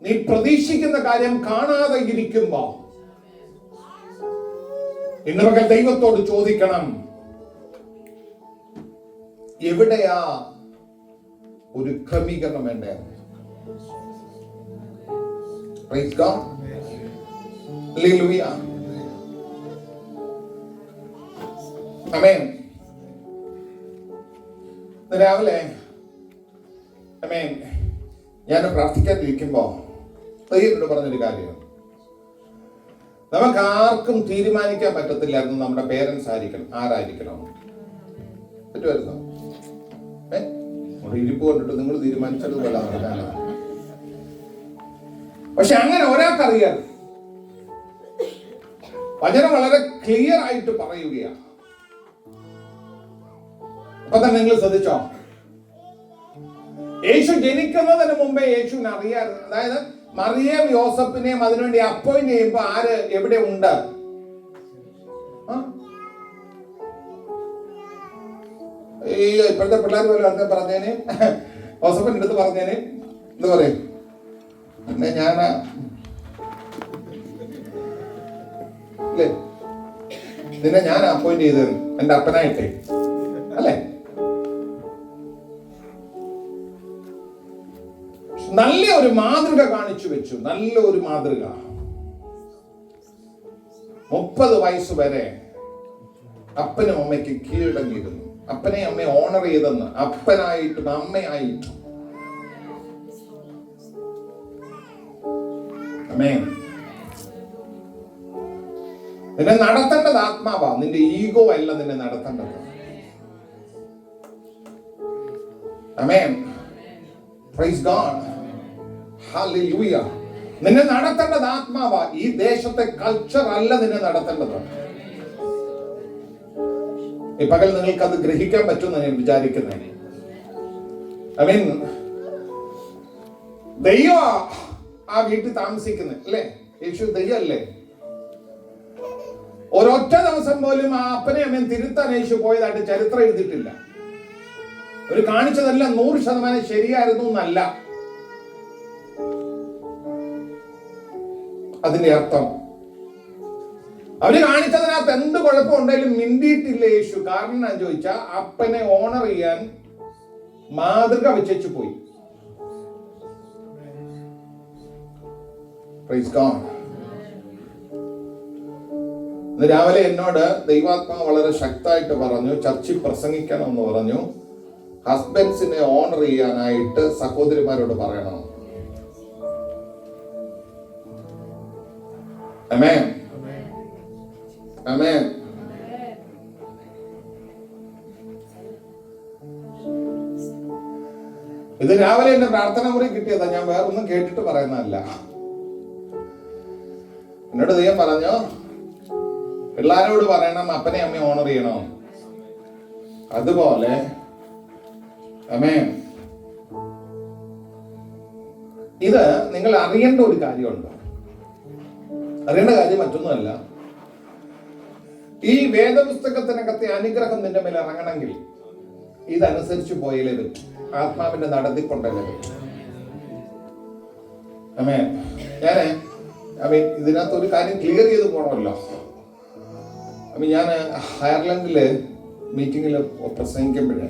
നീ പ്രതീക്ഷിക്കുന്ന കാര്യം കാണാതെ ഇരിക്കുമ്പോ ഇന്ന് പകൽ ദൈവത്തോട് ചോദിക്കണം, എവിടെയാ ഒരു ക്രമീകരണം വേണ്ടേ? Price God. ഹല്ലേലൂയ. ആമേൻ. രാവിലെ ആമേൻ ഞാൻ പ്രാർത്ഥിക്കാതിരിക്കുമ്പോ ദൈവത്തോട് പറഞ്ഞൊരു കാര്യം, നമുക്ക് ആർക്കും തീരുമാനിക്കാൻ പറ്റത്തില്ലായിരുന്നു നമ്മുടെ പേരൻസ് ആരായിരിക്കണം. പറ്റുമായിരുന്നോ? നമ്മുടെ ഇരിപ്പ് കൊണ്ടിട്ട് നിങ്ങൾ തീരുമാനിച്ചതുപോലെ നടക്കാനാ. പക്ഷെ അങ്ങനെ ഒരാൾക്കറിയാം. വചനം വളരെ ക്ലിയർ ആയിട്ട് പറയുകയാണ്. അപ്പൊ തന്നെ നിങ്ങൾ ശ്രദ്ധിച്ചോ, യേശു ജനിക്കുന്നതിന് മുമ്പേ യേശുവിനെ അറിയാറ്. അതായത് മറിയം യോസഫിനെയും അതിനുവേണ്ടി അപ്പോയിന്റ് ചെയ്യുമ്പോ ആര് എവിടെ ഉണ്ട്? ഈ ഇപ്പോഴത്തെ പിള്ളേർ പോലും എന്താ പറഞ്ഞേന്, യോസഫിന്റെ അടുത്ത് പറഞ്ഞേന് എന്താ പറയും, പിന്നെ ഞാനാ അല്ലേ, നിന്നെ ഞാൻ അപ്പോയിന്റ് ചെയ്തത് എന്റെ അപ്പനായിട്ടേ അല്ലേ. നല്ല ഒരു മാതൃക കാണിച്ചു വെച്ചു. നല്ല ഒരു മാതൃക. 30 വയസ്സ് വരെ അപ്പനും അമ്മയ്ക്ക് കീഴടങ്ങിയിരുന്നു. അപ്പനെ അമ്മയെ ഓണർ ചെയ്തെന്ന്, അപ്പനായിട്ടും അമ്മയായിട്ടും. ആമേൻ. നിന്നെ നടത്തേണ്ടത് ആത്മാവാ, നിന്റെ ഈഗോ അല്ല നിന്നെ നടത്തേണ്ടത്. ആമേൻ. Praise God. ഹല്ലേലൂയ. നിന്നെ നടത്തേണ്ടത് ആത്മാവാ, ഈ ദേശത്തെ കൾച്ചർ അല്ല നിന്നെ നടത്തേണ്ടത്. ഈ പകൽ നിങ്ങൾക്ക് അത് ഗ്രഹിക്കാൻ പറ്റുമെന്ന് ഞാൻ വിചാരിക്കുന്നത്. ഐ മീൻ, ദൈവ ആ വീട്ടിൽ താമസിക്കുന്നത് അല്ലേ? യേശു ദൈവല്ലേ? ഒരൊറ്റ ദിവസം പോലും ആ അപ്പനെ അമ്മയും തിരുത്താൻ യേശു പോയതായിട്ട് ചരിത്രം എഴുതിയിട്ടില്ല. ഒരു കാണിച്ചതെല്ലാം 100% ശരിയായിരുന്നു എന്നല്ല അതിന്റെ അർത്ഥം. അവര് കാണിച്ചതിനകത്ത് എന്ത് കുഴപ്പമുണ്ടെങ്കിലും മിണ്ടിയിട്ടില്ല യേശു. കാരണം ഞാൻ ചോദിച്ചാ, അപ്പനെ ഓണർ ചെയ്യാൻ മാതൃക വെച്ചു പോയി. Praise God. ഇന്ന് രാവിലെ എന്നോട് ദൈവാത്മാവ് വളരെ ശക്തമായിട്ട് പറഞ്ഞു, ചർച്ചിൽ പ്രസംഗിക്കണം എന്ന് പറഞ്ഞു. ഹസ്ബൻഡ്സിനെ ഓണർ ചെയ്യാനായിട്ട് സഹോദരിമാരോട് പറയണം. ആമേൻ. ആമേൻ. ഇത് രാവിലെ എന്റെ പ്രാർത്ഥന മുറി കിട്ടിയതാ, ഞാൻ വേറൊന്നും കേട്ടിട്ട് പറയുന്നതല്ല. എന്നോട് ദൈവം പറഞ്ഞു, പിള്ളാരോട് പറയണം അപ്പനെ അമ്മയെ ഓണർ ചെയ്യണം. അതുപോലെ ആമേൻ, ഇത് നിങ്ങൾ അറിയേണ്ട ഒരു കാര്യമുണ്ട്. അറിയേണ്ട കാര്യം മറ്റൊന്നുമല്ല, ഈ വേദപുസ്തകത്തിനകത്തെ അനുഗ്രഹം നിന്റെ മേൽ ഇറങ്ങണമെങ്കിൽ ഇതനുസരിച്ച് പോയാലേ പറ്റും. ആത്മാവിന്റെ നടത്തിക്കൊണ്ടല്ലേ പറ്റും. ആമേൻ. ഇതിനകത്ത് ഒരു കാര്യം ക്ലിയർ ചെയ്ത് പോകണമല്ലോ. ഞാൻ അയർലൻഡില് മീറ്റിങ്ങിൽ പ്രസംഗിക്കുമ്പോഴേ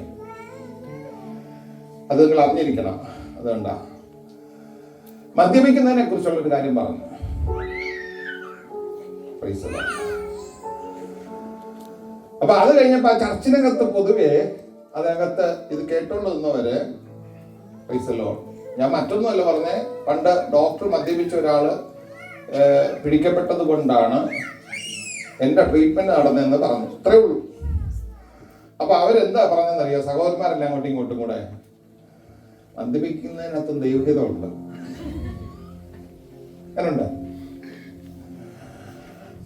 അത് നിങ്ങൾ അറിഞ്ഞിരിക്കണം. അതുകൊണ്ടാ മദ്യപിക്കുന്നതിനെ കുറിച്ചുള്ള ഒരു കാര്യം പറഞ്ഞു. അപ്പൊ അത് കഴിഞ്ഞപ്പോ ആ ചർച്ചിനകത്ത് പൊതുവെ അതിനകത്ത് ഇത് കേട്ടോണ്ട് നിന്നവര്, ഞാൻ മറ്റൊന്നുമല്ല പറഞ്ഞേ, പണ്ട് ഡോക്ടർ മദ്യപിച്ച ഒരാള് പിടിക്കപ്പെട്ടത് കൊണ്ടാണ് എന്റെ ട്രീറ്റ്മെന്റ് നടന്നതെന്ന് പറഞ്ഞു. ഇത്രേ ഉള്ളൂ. അപ്പൊ അവരെന്താ പറഞ്ഞെന്നറിയോ? സഹോദരന്മാരെല്ലാം അങ്ങോട്ടും ഇങ്ങോട്ടും കൂടെ, മദ്യപിക്കുന്നതിനകത്തും ദൈവഹിതമുണ്ട്. അങ്ങനുണ്ട്.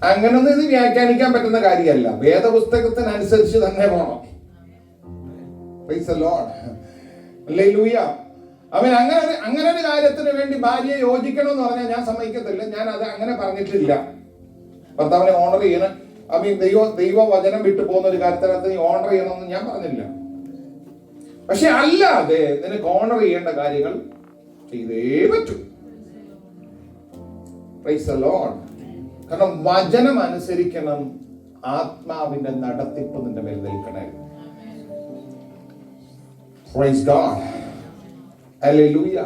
അങ്ങനൊന്നും ഇത് വ്യാഖ്യാനിക്കാൻ പറ്റുന്ന കാര്യമല്ല. വേദപുസ്തകത്തിനനുസരിച്ച് തന്നെ പോണം. Price the Lord. ഹല്ലേലൂയ. അവൻ അങ്ങനെ ഒരു കാര്യത്തിന് വേണ്ടി ഭാര്യയെ യോജിക്കണമെന്ന് പറഞ്ഞാൽ ഞാൻ സമ്മതിക്കത്തില്ല. ഞാൻ അത് അങ്ങനെ പറഞ്ഞിട്ടില്ല. ഭർത്താവിനെ ഓണർ ചെയ്യണം, ദൈവ വചനം വിട്ടു പോകുന്ന ഒരു കാര്യത്തിനകത്ത് നീ ഓണർ ചെയ്യണമെന്ന് ഞാൻ പറഞ്ഞില്ല. പക്ഷെ അല്ലാതെ നിനക്ക് ഓണർ ചെയ്യേണ്ട കാര്യങ്ങൾ ചെയ്തേ പറ്റൂ. Price the Lord. കാരണം വചനം അനുസരിക്കണം, ആത്മാവിന്റെ നടത്തിപ്പ് നിന്റെ മേൽ നിൽക്കണേ. Price God. ഹല്ലേലൂയ.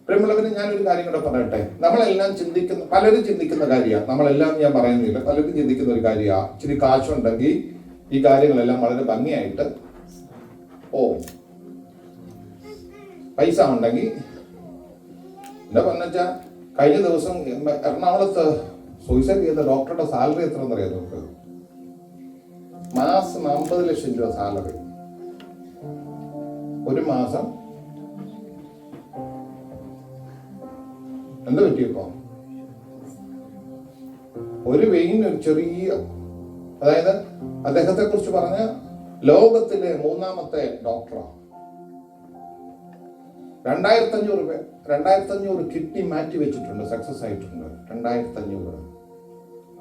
പ്രിയമുള്ളവരെ, ഞാനൊരു കാര്യം കൂടെ പറയട്ടെ. നമ്മളെല്ലാം പലരും ചിന്തിക്കുന്ന കാര്യമാണ്, നമ്മളെല്ലാം ഞാൻ പറയുന്നില്ല, പലരും ചിന്തിക്കുന്ന ഒരു കാര്യമാണ്, ഇച്ചിരി കാശുണ്ടെങ്കിൽ ഈ കാര്യങ്ങളെല്ലാം വളരെ ഭംഗിയായിട്ട് പൈസ ഉണ്ടെങ്കിൽ. എന്താ പറഞ്ഞാ, കഴിഞ്ഞ ദിവസം എറണാകുളത്ത് സൂയിസൈഡ് ചെയ്ത ഡോക്ടറുടെ സാലറി എത്ര എന്നറിയാം നമുക്ക്? മാസം 50 ലക്ഷം രൂപ സാലറി. ഒരു മാസം എന്താ പറ്റിയപ്പോ? ഒരു വെയിൻ, ഒരു ചെറിയ, അതായത് അദ്ദേഹത്തെ കുറിച്ച് പറഞ്ഞ ലോകത്തിലെ 3ാമത്തെ ഡോക്ടറാണ്. 2500 കിഡ്നി മാറ്റി വെച്ചിട്ടുണ്ട്, സക്സസ് ആയിട്ടുണ്ട്. 2500,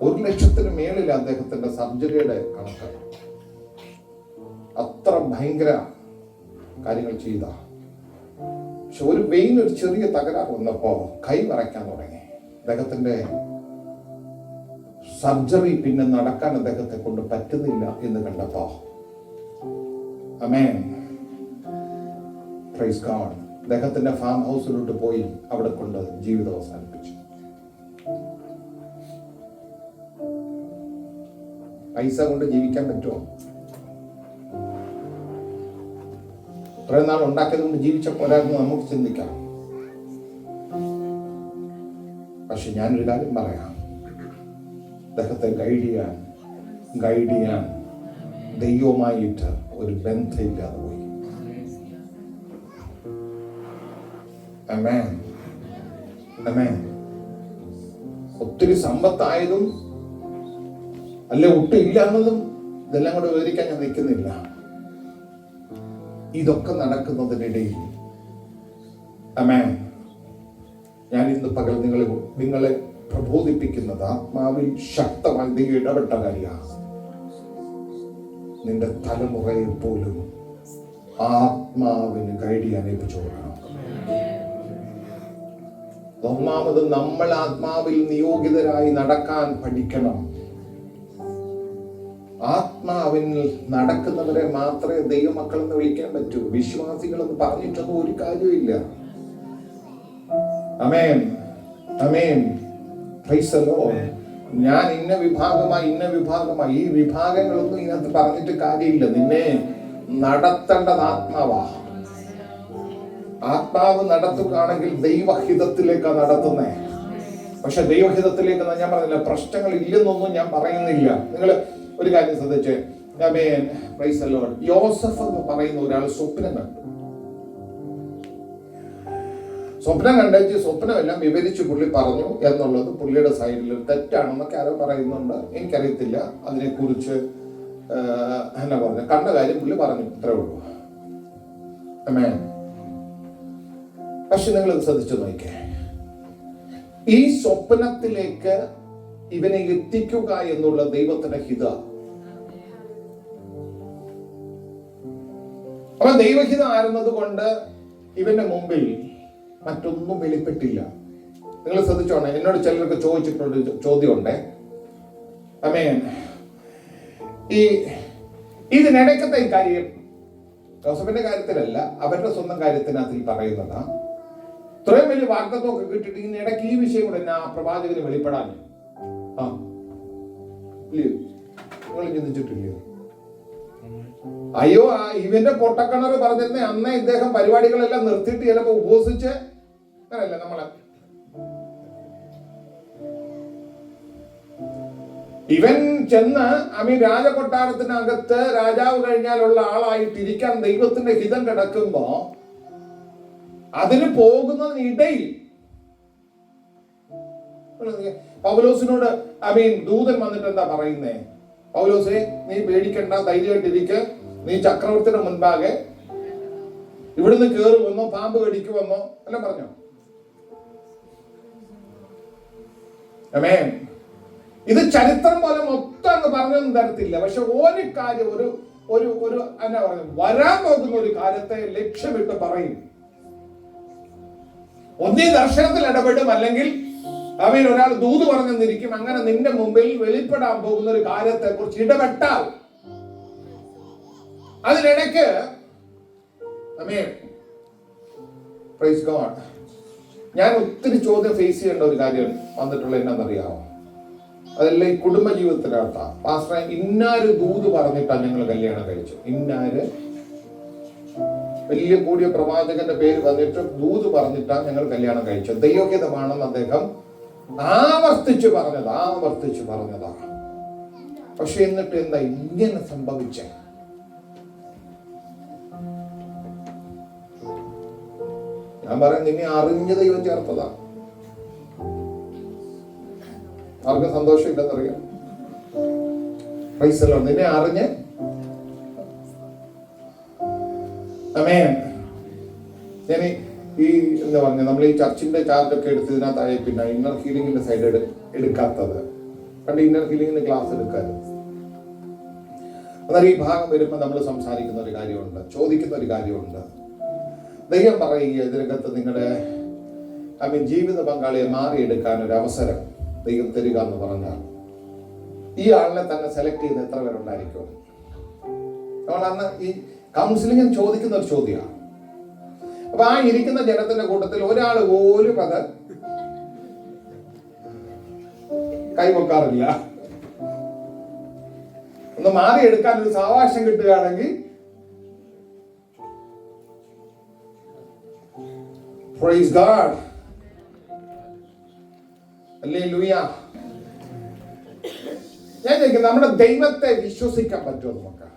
1 ലക്ഷത്തിന് മേളിൽ അദ്ദേഹത്തിന്റെ സർജറിയുടെ കണക്ക്. അത്ര ഭയങ്കര കാര്യങ്ങൾ ചെയ്ത. പക്ഷെ ഒരു വെയിൻ, ഒരു ചെറിയ തകരാറ് വന്നപ്പോ കൈ വിറയ്ക്കാൻ തുടങ്ങി. അദ്ദേഹത്തിന്റെ സർജറി പിന്നെ നടക്കാൻ അദ്ദേഹത്തെ കൊണ്ട് പറ്റുന്നില്ല എന്ന് കണ്ടപ്പോ, ആമേൻ, പ്രൈസ് ഗോഡ്, അദ്ദേഹത്തിന്റെ ഫാം ഹൗസിലോട്ട് പോയി അവിടെ കൊണ്ട് ജീവിതം അവസാനിപ്പിച്ചു. പൈസ കൊണ്ട് ജീവിക്കാൻ പറ്റുമോ? ഇത്രയും നാൾ ഉണ്ടാക്കിയത് കൊണ്ട് ജീവിച്ച പോരായിരുന്നു നമുക്ക് ചിന്തിക്കാം. പക്ഷെ ഞാനൊരു കാര്യം പറയാം, അദ്ദേഹത്തെ ഗൈഡ് ചെയ്യാൻ ദൈവമായിട്ട് ഒരു ബന്ധമില്ലാതെ പോയി. ആമേൻ, ആമേൻ. ഒത്തിരി സമ്പത്തായതും അല്ലെ ഒട്ടും ഇല്ല എന്നതും ഇതെല്ലാം കൂടെ വിവരിക്കാൻ ഞാൻ നിൽക്കുന്നില്ല. ഇതൊക്കെ നടക്കുന്നതിനിടയിൽ, ആമേൻ, ഞാൻ ഇന്ന് പകൽ നിങ്ങളെ പ്രബോധിപ്പിക്കുന്നത് ആത്മാവിൽ ശക്തമായി ദൈവം ഇടപെട്ട കാര്യമാണ്. നിന്റെ തലമുറയെ പോലും ആത്മാവിന് ഗൈഡ് ചെയ്യാൻ ഏൽപ്പിച്ചു കൊടുക്കണം. ഒന്നാമത് നമ്മൾ ആത്മാവിൽ നിയോഗിതരായി നടക്കാൻ പഠിക്കണം. ആത്മാവിൽ നടക്കുന്നവരെ മാത്രമേ ദൈവമക്കൾ എന്ന് വിളിക്കാൻ പറ്റൂ. വിശ്വാസികൾ എന്ന് പറഞ്ഞിട്ടൊന്നും ഒരു കാര്യമില്ല. ആമേൻ, ആമേൻ, പ്രൈസ് ദി ലോർഡ്. ഞാൻ ഇന്ന വിഭാഗമായി ഈ വിഭാഗങ്ങളൊന്നും ഇതിനകത്ത് പറഞ്ഞിട്ട് കാര്യമില്ല. നിന്നെ നടത്തേണ്ടത് ആത്മാവാ. ആത്മാവ് നടത്തുകയാണെങ്കിൽ ദൈവഹിതത്തിലേക്കാണ് നടത്തുന്നേ. പക്ഷെ ദൈവഹിതത്തിലേക്ക് ഞാൻ പറഞ്ഞില്ല, പ്രശ്നങ്ങൾ ഇല്ലെന്നൊന്നും ഞാൻ പറയുന്നില്ല. നിങ്ങൾ ഒരു കാര്യം ശ്രദ്ധിച്ച്, ആമേൻ, പ്രൈസ് ദി ലോർഡ്. യോസഫ് എന്ന് പറയുന്ന ഒരാൾ സ്വപ്നം കണ്ടു. സ്വപ്നമെല്ലാം വിവരിച്ച് പുള്ളി പറഞ്ഞു എന്നുള്ളത് പുള്ളിയുടെ സൈഡിൽ തെറ്റാണെന്നൊക്കെ ആരോ പറയുന്നുണ്ട്, എനിക്കറിയത്തില്ല അതിനെക്കുറിച്ച്. എന്നാ പറഞ്ഞു, കണ്ട കാര്യം പുള്ളി പറഞ്ഞു, ഇത്രേ ഉള്ളൂ. ആമേൻ. പക്ഷെ നിങ്ങൾ ശ്രദ്ധിച്ചു നോക്കേ, ഈ സ്വപ്നത്തിലേക്ക് ഇവനെ എത്തിക്കുക എന്നുള്ള ദൈവത്തിന്റെ ഹിത. അപ്പൊ ദൈവഹിതം ആയിരുന്നത് കൊണ്ട് ഇവന്റെ മുമ്പിൽ മറ്റൊന്നും വെളിപ്പെട്ടില്ല. നിങ്ങൾ ശ്രദ്ധിച്ചോണേ, എന്നോട് ചിലരൊക്കെ ചോദിച്ചിട്ടുള്ള ചോദ്യമുണ്ടേ. ആമേൻ. ഇതിനിടയ്ക്കത്തെ കാര്യം ജോസഫിന്റെ കാര്യത്തിലല്ല, അവരുടെ സ്വന്തം കാര്യത്തിനകത്ത് പറയുന്നതാ. ഇത്രയും വലിയ വാഗ്ദത്വമൊക്കെ കിട്ടിയിട്ട് ഇതിനിടയ്ക്ക് ഈ വിഷയം കൂടെ ആ പ്രവാചകന് വെളിപ്പെടാൻ നിങ്ങൾ ചിന്തിച്ചിട്ടില്ലയോ? അയ്യോ, ഇവന്റെ പൊട്ടക്കിണർ പറഞ്ഞിരുന്ന അന്നേ ഇദ്ദേഹം പരിപാടികളെല്ലാം നിർത്തിയിട്ട് ചിലപ്പോ ഉപവസിച്ച് അങ്ങനല്ല നമ്മളെ ഇവൻ ചെന്ന് രാജകൊട്ടാരത്തിനകത്ത് രാജാവ് കഴിഞ്ഞാലുള്ള ആളായിട്ടിരിക്കാൻ ദൈവത്തിന്റെ ഹിതം കിടക്കുമ്പോ അതിന് പോകുന്നതിനിടയിൽ പൗലോസിനോട് ദൂതൻ വന്നിട്ട് എന്താ പറയുന്നേ? പൗലോസേ, നീ പേടിക്കണ്ട, ധൈര്യമായിട്ടിരിക്ക്, നീ ചക്രവർത്തിയുടെ മുൻപാകെ ഇവിടുന്ന് കേറുവെന്നോ പാമ്പ് കടിക്കുമെന്നോ എല്ലാം പറഞ്ഞോ? ആമേൻ. ഇത് ചരിത്രം പോലെ മൊത്തം അങ്ങ് പറഞ്ഞൊന്നും തരത്തില്ല. പക്ഷെ ഒരു കാര്യം, ഒരു ഒരു ഒരു എന്നാ പറയുക, വരാൻ പോകുന്ന ഒരു കാര്യത്തെ ലക്ഷ്യമിട്ട് പറയും. ഒന്നീ ദർശനത്തിൽ ഇടപെടും, അല്ലെങ്കിൽ അവൻ ഒരാൾ ദൂത് പറഞ്ഞെന്നിരിക്കും. അങ്ങനെ നിന്റെ മുമ്പിൽ വെളിപ്പെടാൻ പോകുന്ന ഒരു കാര്യത്തെ കുറിച്ച് ഇടപെട്ടാൽ അതിനിടയ്ക്ക് പ്രൈസ് ഗോഡ്, ഞാൻ ഒത്തിരി ചോദ്യം ഫേസ് ചെയ്യേണ്ട ഒരു കാര്യം വന്നിട്ടുള്ള എന്നാന്നറിയാമോ? അതെല്ലാം ഈ കുടുംബ ജീവിതത്തിനകത്താ. പാസ്റ്റർ, ഇന്നാര് ദൂത് പറഞ്ഞിട്ടാണ് ഞങ്ങൾ കല്യാണം കഴിച്ചു, ഇന്നാര് വലിയ കൂടിയ പ്രവാചകന്റെ പേര് വന്നിട്ട് ദൂത് പറഞ്ഞിട്ടാണ് ഞങ്ങൾ കല്യാണം കഴിച്ചത്. ദൈവഹിതമാണെന്ന് അദ്ദേഹം ആവർത്തിച്ചു പറഞ്ഞതാ. പക്ഷെ എന്നിട്ട് എന്താ ഇങ്ങനെ സംഭവിച്ചേ? ഞാൻ പറയാം, നിന്നെ അറിഞ്ഞ ദൈവം ചേർത്തതാ. ആർക്കും സന്തോഷം ഇല്ലെന്നറിയാം. Price the Lord. നിന്നെ അറിഞ്ഞ് ഞാൻ ഈ എന്താ പറഞ്ഞ, നമ്മൾ ഈ ചർച്ചിന്റെ ചാർജൊക്കെ എടുത്തതിനകത്തായി പിന്നെ ഇന്നർ ഹീലിംഗിന്റെ സൈഡ് എടുക്കാത്തത്. പണ്ട് ഇന്നർ ഹീലിംഗിന്റെ ക്ലാസ് എടുക്കാറ്. എന്നാൽ ഈ ഭാഗം വരുമ്പോൾ നമ്മൾ സംസാരിക്കുന്ന ഒരു കാര്യമുണ്ട്, ചോദിക്കുന്ന ഒരു കാര്യമുണ്ട്. ദൈവം പറയുക, ഇതിനകത്ത് നിങ്ങളുടെ ജീവിത പങ്കാളിയെ മാറിയെടുക്കാൻ ഒരു അവസരം ദൈവം തരിക എന്ന് പറഞ്ഞാൽ ഈ ആളിനെ തന്നെ സെലക്ട് ചെയ്യുന്ന എത്ര പേരുണ്ടായിരിക്കും? നമ്മൾ അന്ന് ഈ കൗൺസിലിംഗ് ചോദിക്കുന്ന ഒരു ചോദ്യമാണ്. അപ്പൊ ആ ഇരിക്കുന്ന ജനത്തിന്റെ കൂട്ടത്തിൽ ഒരാൾ പോലും അത് കൈവെക്കാറില്ല. ഒന്ന് മാറിയെടുക്കാൻ ഒരു സാവകാശം കിട്ടുകയാണെങ്കിൽ praise God, ഹല്ലേലൂയ. ഞാൻ ചോദിക്കുന്നത്, നമ്മുടെ ദൈവത്തെ വിശ്വസിക്കാൻ പറ്റുമോ നമുക്ക്?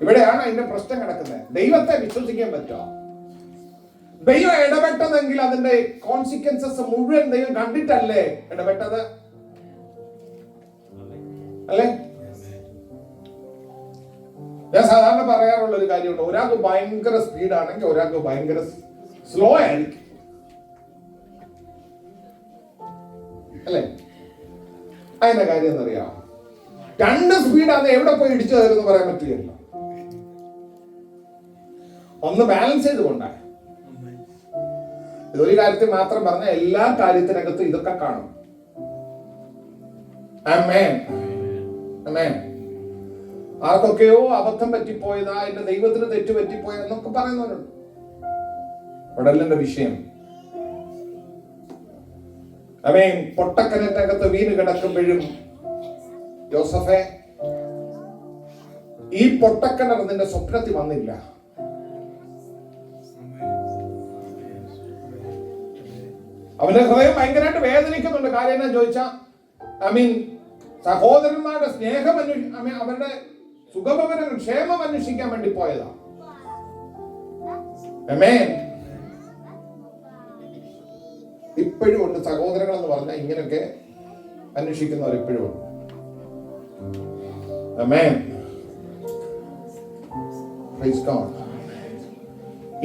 ഇവിടെയാണ് അതിന്റെ പ്രശ്നം കിടക്കുന്നത്. ദൈവത്തെ വിശ്വസിക്കാൻ പറ്റുമോ? ദൈവം ഇടപെട്ടതെങ്കിൽ അതിന്റെ കോൺസിക്വൻസസ് മുഴുവൻ ദൈവം കണ്ടിട്ടല്ലേ ഇടപെട്ടത്? അല്ലേ? ഞാൻ സാധാരണ പറയാറുള്ള ഒരു കാര്യമുണ്ട്, ഒരാൾക്ക് ഭയങ്കര സ്പീഡാണെങ്കിൽ ഒരാൾക്ക് ഭയങ്കര സ്ലോ ആയിരിക്കും, അല്ലേ? അതിന്റെ കാര്യം എന്നറിയാം, രണ്ട് സ്പീഡാണ് എവിടെ പോയി ഇടിച്ചു തരുമെന്ന് പറയാൻ പറ്റുകയല്ലോ. ഒന്ന് ബാലൻസ് ചെയ്തുകൊണ്ടാണ്. ഇതൊരു കാര്യത്തിൽ മാത്രം പറഞ്ഞ എല്ലാ കാര്യത്തിനകത്തും ഇതൊക്കെ കാണും. ആമേൻ, ആമേൻ. ആർക്കൊക്കെയോ അബദ്ധം പറ്റിപ്പോയതാ, എന്റെ ദൈവത്തിന് തെറ്റ് പറ്റിപ്പോയെന്നൊക്കെ പറയുന്നവരുണ്ട്. അവിടെല്ലാം എന്റെ വിഷയം. ആമേൻ. പൊട്ടക്കിണറ്റകത്ത് വീണ് കിടക്കുമ്പോഴും യോസഫേ, ഈ പൊട്ടക്കിണർ നിന്റെ സ്വപ്നത്തിൽ വന്നില്ല. അവന്റെ ഹൃദയം ഭയങ്കരമായിട്ട് വേദനിക്കുന്നുണ്ട്. കാര്യം എന്നാ ചോദിച്ചാ, സഹോദരന്മാരുടെ സ്നേഹം അവരുടെ സുഖഭവനം ക്ഷേമം അന്വേഷിക്കാൻ വേണ്ടി പോയതാ. ആമേൻ. ഇപ്പോഴും ഉണ്ട് സഹോദരങ്ങൾ എന്ന് പറഞ്ഞാൽ ഇങ്ങനെയൊക്കെ അന്വേഷിക്കുന്നവർ ഇപ്പോഴും ഉണ്ട്. ആമേൻ. Praise God.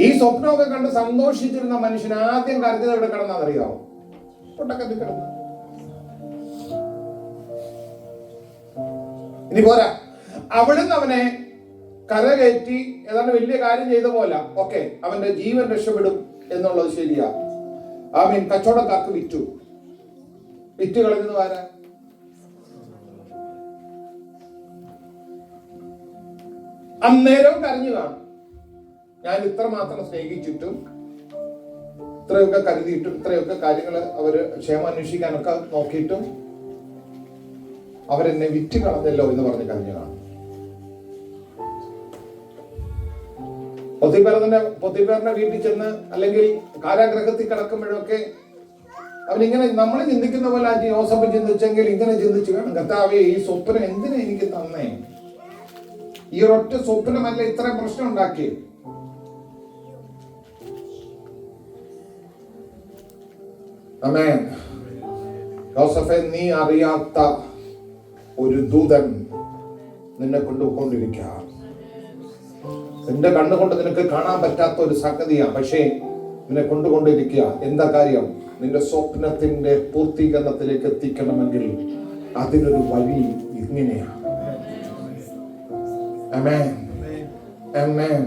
ഈ സ്വപ്നമൊക്കെ കണ്ട് സന്തോഷിച്ചിരുന്ന മനുഷ്യൻ ആദ്യം കരുതിയത് എവിടെ കിടന്നറിയാവോ? പൊട്ടക്കത്തിൽ കിടന്നു. ഇനി പോരാ, അവിടുന്ന് അവനെ കരകയറ്റി ഏതാണ്ട് വലിയ കാര്യം ചെയ്ത പോലെ ഓക്കെ, അവന്റെ ജീവൻ രക്ഷപ്പെടും എന്നുള്ളത് ശരിയാ. കച്ചവടക്കാർക്ക് വിറ്റു കളഞ്ഞത് ആരാ? അന്നേരവും കരഞ്ഞു കാണും. ഞാൻ ഇത്രമാത്രം സ്നേഹിച്ചിട്ടും ഇത്രയൊക്കെ കരുതിയിട്ടും ഇത്രയൊക്കെ കാര്യങ്ങൾ അവര് ക്ഷേമം അന്വേഷിക്കാനൊക്കെ നോക്കിയിട്ടും അവരെന്നെ വിറ്റ് കളഞ്ഞല്ലോ എന്ന് പറഞ്ഞ് കരഞ്ഞു കാണും. പൊത്തിഫേറിന്റെ വീട്ടിൽ ചെന്ന് അല്ലെങ്കിൽ കാരാഗ്രഹത്തിൽ കിടക്കുമ്പോഴൊക്കെ അവനിങ്ങനെ നമ്മൾ ചിന്തിക്കുന്ന പോലെ യോസഫ് ചിന്തിച്ചെങ്കിൽ ഇങ്ങനെ ചിന്തിച്ചു കാണും, കർത്താവേ ഈ സ്വപ്നം എന്തിനാ എനിക്ക് തന്നേ? ഈ ഒരൊറ്റ സ്വപ്നമല്ല ഇത്രയും പ്രശ്നം ഉണ്ടാക്കി. ആമേൻ. യോസഫേ, നീ അറിയാത്ത ഒരു ദൂതൻ നിന്നെ കൊണ്ടുപോയിക്കൊണ്ടിരിക്കുക. നിന്റെ കണ്ണുകൊണ്ട് നിനക്ക് കാണാൻ പറ്റാത്ത ഒരു സംഗതിയാ, പക്ഷേ നിന്നെ കൊണ്ടുകൊണ്ടിരിക്കുക. എന്താ കാര്യം? നിന്റെ സ്വപ്നത്തിന്റെ പൂർത്തീകരണത്തിലേക്ക് എത്തിക്കണമെങ്കിൽ അതിനൊരു വഴി ഇങ്ങനെയാണ്. ആമേൻ, ആമേൻ.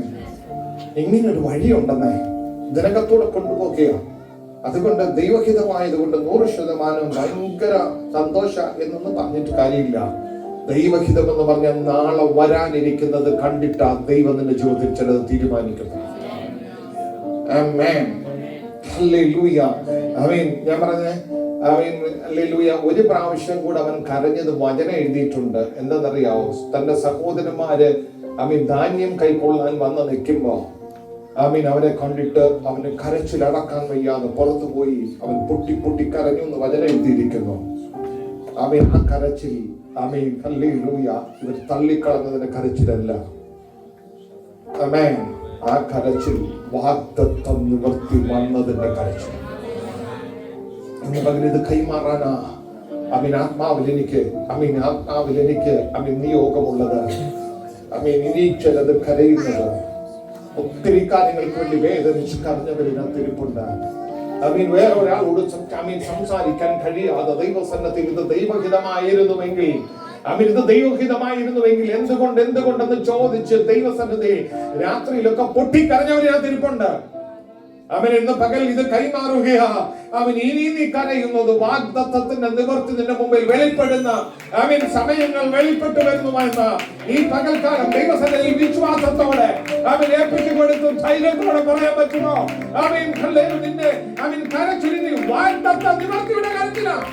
ഇങ്ങനൊരു വഴിയുണ്ടെന്നേ ഇതിനകത്തൂടെ കൊണ്ടുപോകുക. അതുകൊണ്ട് ദൈവഹിതമായതുകൊണ്ട് 100% ഭയങ്കര സന്തോഷ എന്നൊന്നും പറഞ്ഞിട്ട് കാര്യമില്ല. ദൈവഹിതം എന്ന് പറഞ്ഞാൽ നാളെ വരാനിരിക്കുന്നത് കണ്ടിട്ടാ ദൈവം നിന്റെ ജീവിതത്തിൽ ചിലത് തീരുമാനിക്കുന്നത്. ആമേൻ, ഹല്ലേലൂയ. ആമേൻ. ഞാൻ പറഞ്ഞേ, ആമേൻ, ഹല്ലേലൂയ. ഒരു പ്രാവശ്യം കൂടെ അവൻ കരഞ്ഞത് വചനം എഴുതിയിട്ടുണ്ട്. എന്താണെന്നറിയാവോ? തന്റെ സഹോദരന്മാര് ആമേൻ ധാന്യം കൈക്കൊള്ളാൻ വന്ന് നിൽക്കുമ്പോ ആമീൻ അവനെ കണ്ടിട്ട് അവന് കരച്ചിലടക്കാൻ വയ്യാതെ പുറത്തു പോയി അവൻ പൊട്ടി പൊട്ടി കരഞ്ഞു എന്ന് വചനം എഴുതിയിരിക്കുന്നു. ആമീൻ. ആ കരച്ചിൽ, ആമീൻ, ഹല്ലേലൂയ, ഇവർ തള്ളിക്കളഞ്ഞതിന്റെ കരച്ചിലല്ല. ആമേൻ. ആ കരച്ചിൽ വാഗ്ദത്തം നിവർത്തി വന്നതിന്റെ കരച്ചിൽ. എന്ന് പകരം ഇത് കൈമാറാനാ ആമീൻ ആത്മാവിൽ എനിക്ക് നിയോഗമുള്ളത്. ആമീൻ. ഇനി ചിലത് കരയുന്നത് ഒത്തിരി കാര്യങ്ങൾക്ക് വേണ്ടി വേദനിച്ച് കരഞ്ഞവരിനത്തിരിപ്പുണ്ട്. വേറെ ഒരാളോട് സംസാരിക്കാൻ കഴിയാതെ ദൈവസന്നത്തിൽ ഇത് ദൈവഹിതമായിരുന്നുവെങ്കിൽ ഇത് ദൈവഹിതമായിരുന്നുവെങ്കിൽ എന്തുകൊണ്ടെന്ന് ചോദിച്ച് ദൈവസന്നദ്ധി രാത്രിയിലൊക്കെ പൊട്ടിക്കരഞ്ഞവരിനത്തിരിപ്പുണ്ട്. അവൻ ഇന്ന് പകൽ ഇത് കൈമാറുകയാ. അവൻ ഇനി നീ കരയുന്നത് വാഗ്ദത്തത്തിന്റെ നിവർത്തി നിന്റെ മുമ്പിൽ വെളിപ്പെടുന്ന സമയങ്ങൾ വെളിപ്പെട്ടു വരുന്നുവെന്ന് ഈ പകൽക്കാലം ദൈവസന്നിധിയിൽ വിശ്വാസത്തോടെ അവൻ ഏൽപ്പിച്ചു കൊടുത്തു ധൈര്യത്തോടെ പറയാൻ പറ്റുമോ? നിന്റെ കരച്ചിലിന് വാഗ്ദത്ത നിവർത്തിയുടെ കരച്ചിലാണ്.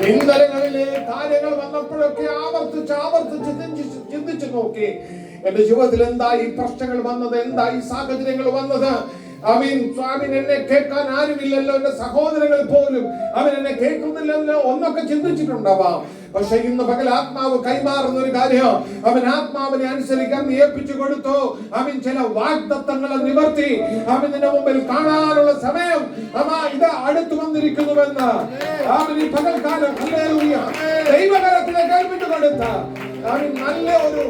ഇന്നലകളിലെ കാര്യങ്ങൾ വന്നപ്പോഴൊക്കെ ആവർത്തിച്ച് ചിന്തിച്ചു നോക്കി. എന്റെ ജീവിതത്തിൽ എന്താ ഈ പ്രശ്നങ്ങൾ വന്നത്? എന്താ ഈ സാഹചര്യങ്ങൾ വന്നത്? എന്നെ കേൾക്കാൻ ആരുമില്ലല്ലോ, എന്റെ സഹോദരങ്ങൾ പോലും എന്നെ കേൾക്കുന്നില്ലല്ലോ ഒന്നൊക്കെ ചിന്തിച്ചിട്ടുണ്ടാവാം. പക്ഷെ ഇന്ന് പകൽ ആത്മാവ് കൈമാറുന്ന ഒരു കാര്യം, ആത്മാവിനെ അനുസരിക്കാൻ ഏൽപ്പിച്ചു കൊടുത്തു. ചില വാഗ്ദത്തങ്ങളെ നിവർത്തി നിന്റെ മുമ്പിൽ കാണാനുള്ള സമയം ഇത് അടുത്തു വന്നിരിക്കുന്നുവെന്ന് ഈ പകൽക്കാലം ദൈവകരത്തിലേക്ക് ഏൽപ്പിച്ചു കൊടുത്ത നല്ല ഒരു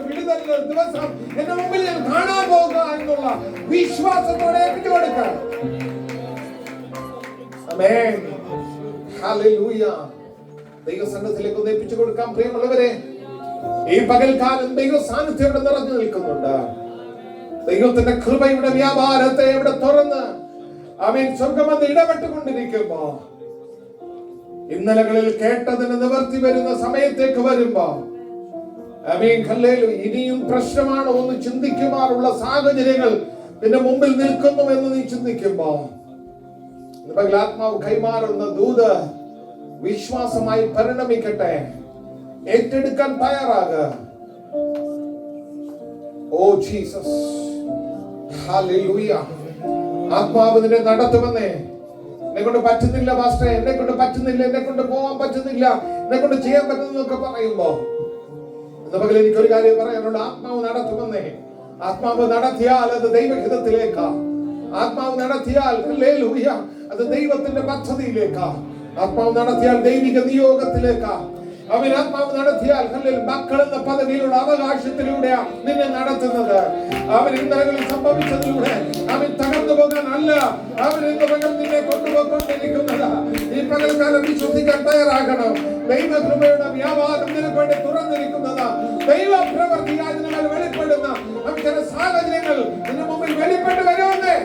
വിടുതലിന്റെ ദിവസം എന്റെ മുമ്പിൽ ഞാൻ കാണാൻ പോകുക എന്നുള്ള വിശ്വാസത്തോടെ ഏൽപ്പിച്ചു കൊടുക്കാം. ആമേൻ, ഹല്ലേലൂയ. ദൈവസന്നിധിയിലേക്ക് ഒന്ന് ഏൽപ്പിച്ചു കൊടുക്കാം. പ്രിയമുള്ളവരെ, ഈ പകൽക്കാലം ദൈവ സാന്നിധ്യം ഇവിടെ നിറഞ്ഞു നിൽക്കുന്നുണ്ട്. ദൈവത്തിന്റെ കൃപയുടെ വ്യാപാരത്തെ ഇവിടെ തുറന്ന് സ്വർഗ്ഗം അത് ഇടപെട്ടുകൊണ്ടിരിക്കുമ്പോ ഇന്നലകളിൽ കേട്ടതിന് നിവർത്തി വരുന്ന സമയത്തേക്ക് വരുമ്പോ ഇനിയും പ്രശ്നമാണോ എന്ന് ചിന്തിക്കുമാറുള്ള സാഹചര്യങ്ങൾ നിന്റെ മുമ്പിൽ നിൽക്കുന്നു എന്ന് നീ ചിന്തിക്കുമ്പോ ആത്മാവ് കൈമാറുന്ന ദൂത് വിശ്വാസമായി പരിണമിക്കട്ടെ. ഏറ്റെടുക്കാൻ തയ്യാറാകുക. Oh Jesus, hallelujah. ആത്മാവ് നിന്നെ നടത്തുമെന്നേ. എന്നെ കൊണ്ട് പറ്റുന്നില്ല പാസ്റ്റർ, എന്നെ കൊണ്ട് പറ്റുന്നില്ല, എന്നെ കൊണ്ട് പോകാൻ പറ്റുന്നില്ല, എന്നെ കൊണ്ട് ചെയ്യാൻ പറ്റുന്നൊക്കെ പറയുമ്പോ നമുക്ക് എനിക്കൊരു കാര്യം പറയാനുണ്ട്. ആത്മാവ് നടത്തുമെന്നേ. ആത്മാവ് നടത്തിയാൽ അത് ദൈവഹിതത്തിലേക്കാ. ആത്മാവ് നടത്തിയാൽ ഹല്ലേലൂയ അത് ദൈവത്തിന്റെ പദ്ധതിയിലേക്കാ. ആത്മാവ് നടത്തിയാൽ ദൈവിക നിയോഗത്തിലേക്കാ. ആത്മാവ് നടത്തിയാൽ മക്കൾ എന്ന പദവിയിലുള്ള അവകാശത്തിലൂടെയാ നിന്നെ നടത്തുന്നത്. ഇന്നലകളിൽ സംഭവിച്ചതിലൂടെ തകർന്നു പോകാൻ അല്ല ഇന്ന് പകൽ നിന്നെ കൊണ്ടുപോയിക്കൊണ്ടിരിക്കുന്നത്. ഈ പകൽക്കാലം വിശ്വസിക്കാൻ തയ്യാറാകണം. ദൈവകൃപയുടെ വ്യാപാരം നിനക്ക് വേണ്ടി തുറന്നിരിക്കുന്നത്. ദൈവ പ്രവൃത്തിയായി നിങ്ങൾ വെളിപ്പെടുന്ന ചില സാഹചര്യങ്ങൾ നിന്റെ മുമ്പിൽ വെളിപ്പെട്ട് വരുമെന്നേ.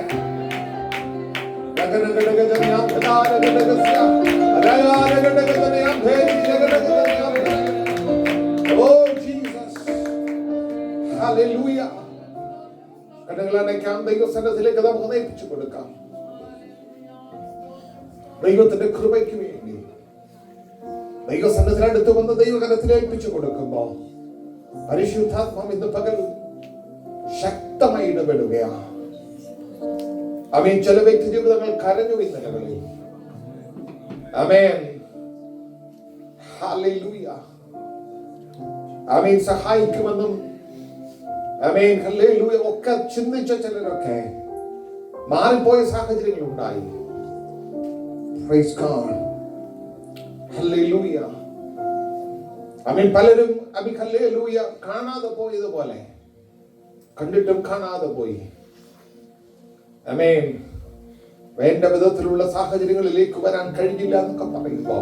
ദൈവസന്നിധിയിലേക്ക് നമുക്ക് നയിപ്പിച്ചു കൊടുക്കാം. ദൈവത്തിന്റെ കൃപയ്ക്ക് വേണ്ടി ദൈവസന്നിധിയിൽ അടുത്ത് വന്ന് ദൈവകരത്തിൽ ഏൽപ്പിച്ചു കൊടുക്കുമ്പോ പരിശുദ്ധാത്മാവ് ഇന്ന് പകൽ ശക്തമായി ഇടപെടുകയാണ്. ചില വ്യക്തി ജീവിതങ്ങൾ കരഞ്ഞു ഇന്നലകളിൽ. Amen, hallelujah. സഹായിക്കുമെന്നും ആമേൻ, ഹല്ലേലൂയ. ഒക്കെ ചിന്തിച്ച ചിലരൊക്കെ മാറിപ്പോയ സാഹചര്യങ്ങൾ ഉണ്ടായി. Praise God, hallelujah. ആമേൻ. പലരും ഹല്ലേലൂയ കാണാതെ പോയതുപോലെ കണ്ടിട്ടും കാണാതെ പോയി. ആമേൻ. വേണ്ട വിധത്തിലുള്ള സാഹചര്യങ്ങളിലേക്ക് വരാൻ കഴിഞ്ഞില്ല എന്നൊക്കെ പറയുമ്പോ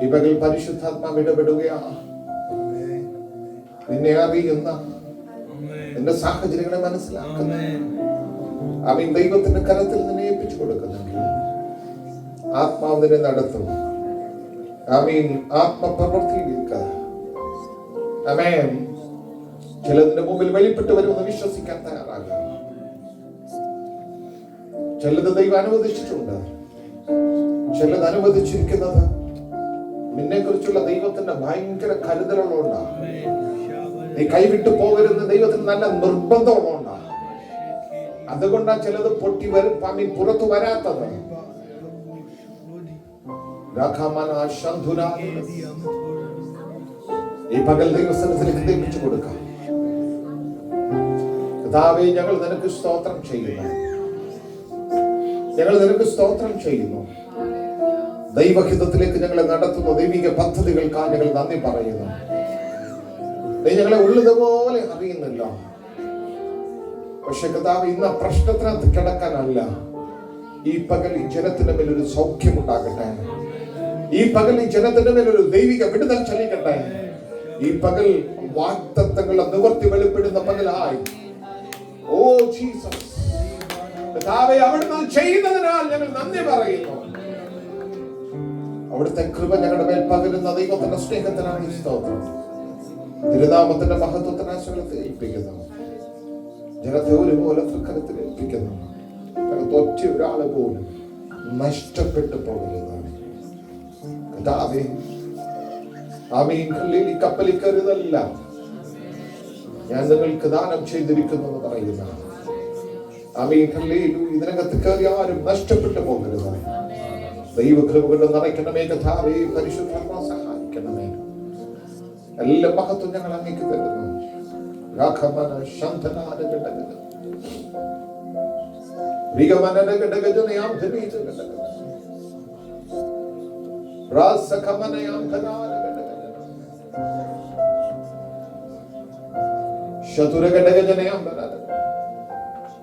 ഈ പകൽ പരിശുദ്ധാത്മാവ് ഇടപെടുകയാണ്. നിന്നെ അറിയുന്ന, നിന്റെ സാഹചര്യങ്ങളെ മനസ്സിലാക്കുന്ന, ആമേൻ, ദൈവത്തിന്റെ കരത്തിൽ നിന്നെ ഏൽപ്പിച്ചു കൊടുക്കുന്നെങ്കിൽ ആത്മാവ് നിന്നെ നടത്തും. ആമേൻ. ആത്മപ്രവൃത്തിയിലേക്ക്, ആമേൻ, ചിലതിന്റെ മുമ്പിൽ വെളിപ്പെട്ട് വരുമെന്ന് വിശ്വസിക്കാൻ തയ്യാറാകുക. ചിലത് ദൈവം അനുവദിച്ചിട്ടുണ്ട്, ചിലത് അനുവദിച്ചിരിക്കുന്നത് നിന്നെ കുറിച്ചുള്ള ദൈവത്തിന്റെ ഭയങ്കര കരുതലുള്ളതുകൊണ്ടാണ്. നീ കൈവിട്ടു പോകരുത് ദൈവത്തിന് നല്ല നിർബന്ധമുള്ളതുകൊണ്ടാണ്. അതുകൊണ്ടാണ് ചിലത് പൊട്ടി വരും, പുറത്തു വരാത്തത്. ഈ പകൽ ദൈവസന്നിധിയിലേക്ക് ഏൽപ്പിച്ചു കൊടുക്കാം. കർത്താവേ, ഞങ്ങൾ നിനക്ക് സ്തോത്രം ചെയ്യുന്നു. ഞങ്ങൾ നിനക്ക് സ്തോത്രം ചെയ്യുന്നു. ദൈവഹിതത്തിലേക്ക് ഞങ്ങളെ നടത്തുന്ന ദൈവിക പദ്ധതികൾക്കാണ് ഞങ്ങൾ നന്ദി പറയുന്നു. നീ ഞങ്ങളെ ഉള്ളതുപോലെ അറിയുന്നില്ല. പക്ഷെ കർത്താവ്, ഇന്ന് പ്രശ്നത്തിനകത്ത് കിടക്കാനല്ല, ഈ പകൽ ഈ ജനത്തിന്റെ മേലൊരു സൗഖ്യമുണ്ടാകട്ടെ. ഈ പകൽ ഈ ജനത്തിന്റെ മേലൊരു ദൈവിക വിടുതൽ ചലിക്കട്ടെ. ഈ പകൽ വാഗ്ദത്തങ്ങളുടെ നിവർത്തി വെളിപ്പെടുന്ന പകലായി. ഓ ജീസസ്, കർത്താവേ, അവിടുന്ന് ചെയ്യുന്നതിനാൽ ഞങ്ങൾ നന്ദി പറയുന്നു. അവിടുത്തെ കൃപ ഞങ്ങളുടെ മേൽ പകരുന്ന ദൈവത്തിന്റെ സ്നേഹത്തിനാണ് സ്തോത്രം. തിരുനാമത്തിന്റെ മഹത്വത്തിനായി സ്വലത്തെ ഏൽപ്പിക്കുന്നു. ജനത്തെ ഒരുപോലെ തൃക്കരത്തിൽ ഏൽപ്പിക്കുന്നു. ഒറ്റ ഒരാളെ പോലും നഷ്ടപ്പെട്ടു പോകരുതാണ് കർത്താവേ. ആമേൻ. ഈ കപ്പലിൽ കരുതല്ല ഞാൻ നിങ്ങൾക്ക് ദാനം ചെയ്തിരിക്കുന്നു എന്ന് പറയുന്ന ആമേൻ. ഇതിനകത്ത് കയറി ആരും നഷ്ടപ്പെട്ടു പോകരുത്. ദൈവകൃപ കൊണ്ട് നിറയ്ക്കണമേ കർത്താവേ. പരിശുദ്ധാത്മാ സഹായിക്കണമേ. എല്ലാ മഹത്വം ഞങ്ങൾ അങ്ങേക്ക് തരുന്നു.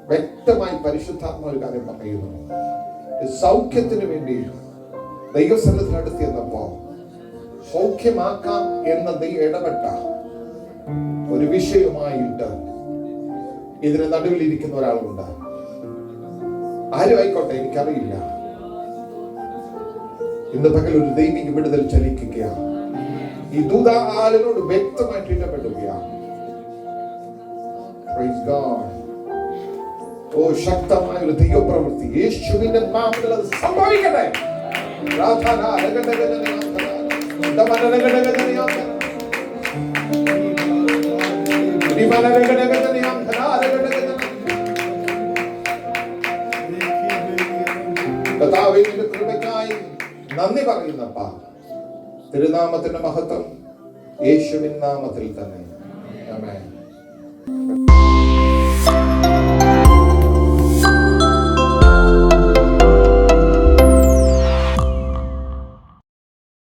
വ്യക്തമായി പരിശുദ്ധാത്മാ ഒരു കാര്യം പറയുന്നു. സൗഖ്യത്തിന് വേണ്ടി ദൈവസന്നിധിയിൽ അടുത്ത് ചെന്നപ്പോ സൗഖ്യമാക്കാം എന്ന ദൈവം ഇടപെട്ട ഒരു വിഷയമായിട്ട് ഇതിന് നടുവിലിരിക്കുന്ന ഒരാളുണ്ട്. ആരും ആയിക്കോട്ടെ, എനിക്കറിയില്ല. ഇന്ന് പകൽ ഒരു ദൈവിക വിടുതൽ ചലിക്കുകയാണ്. ഈ ദൂത ആളിനോട് വ്യക്തമായിട്ട് ഇടപെടുകയാണ്. Praise God. ഓ, ശക്തമായ ഒരു ദൈവപ്രവൃത്തി യേശുവിന്റെ നാമത്തിൽ അത് സംഭവിക്കട്ടെ. കർത്താവിന്റെ കൃപയ്ക്കായി നന്ദി പറയുന്നപ്പാ. തിരുനാമത്തിന്റെ മഹത്വം യേശുവിൻ നാമത്തിൽ തന്നെ. ആമേൻ.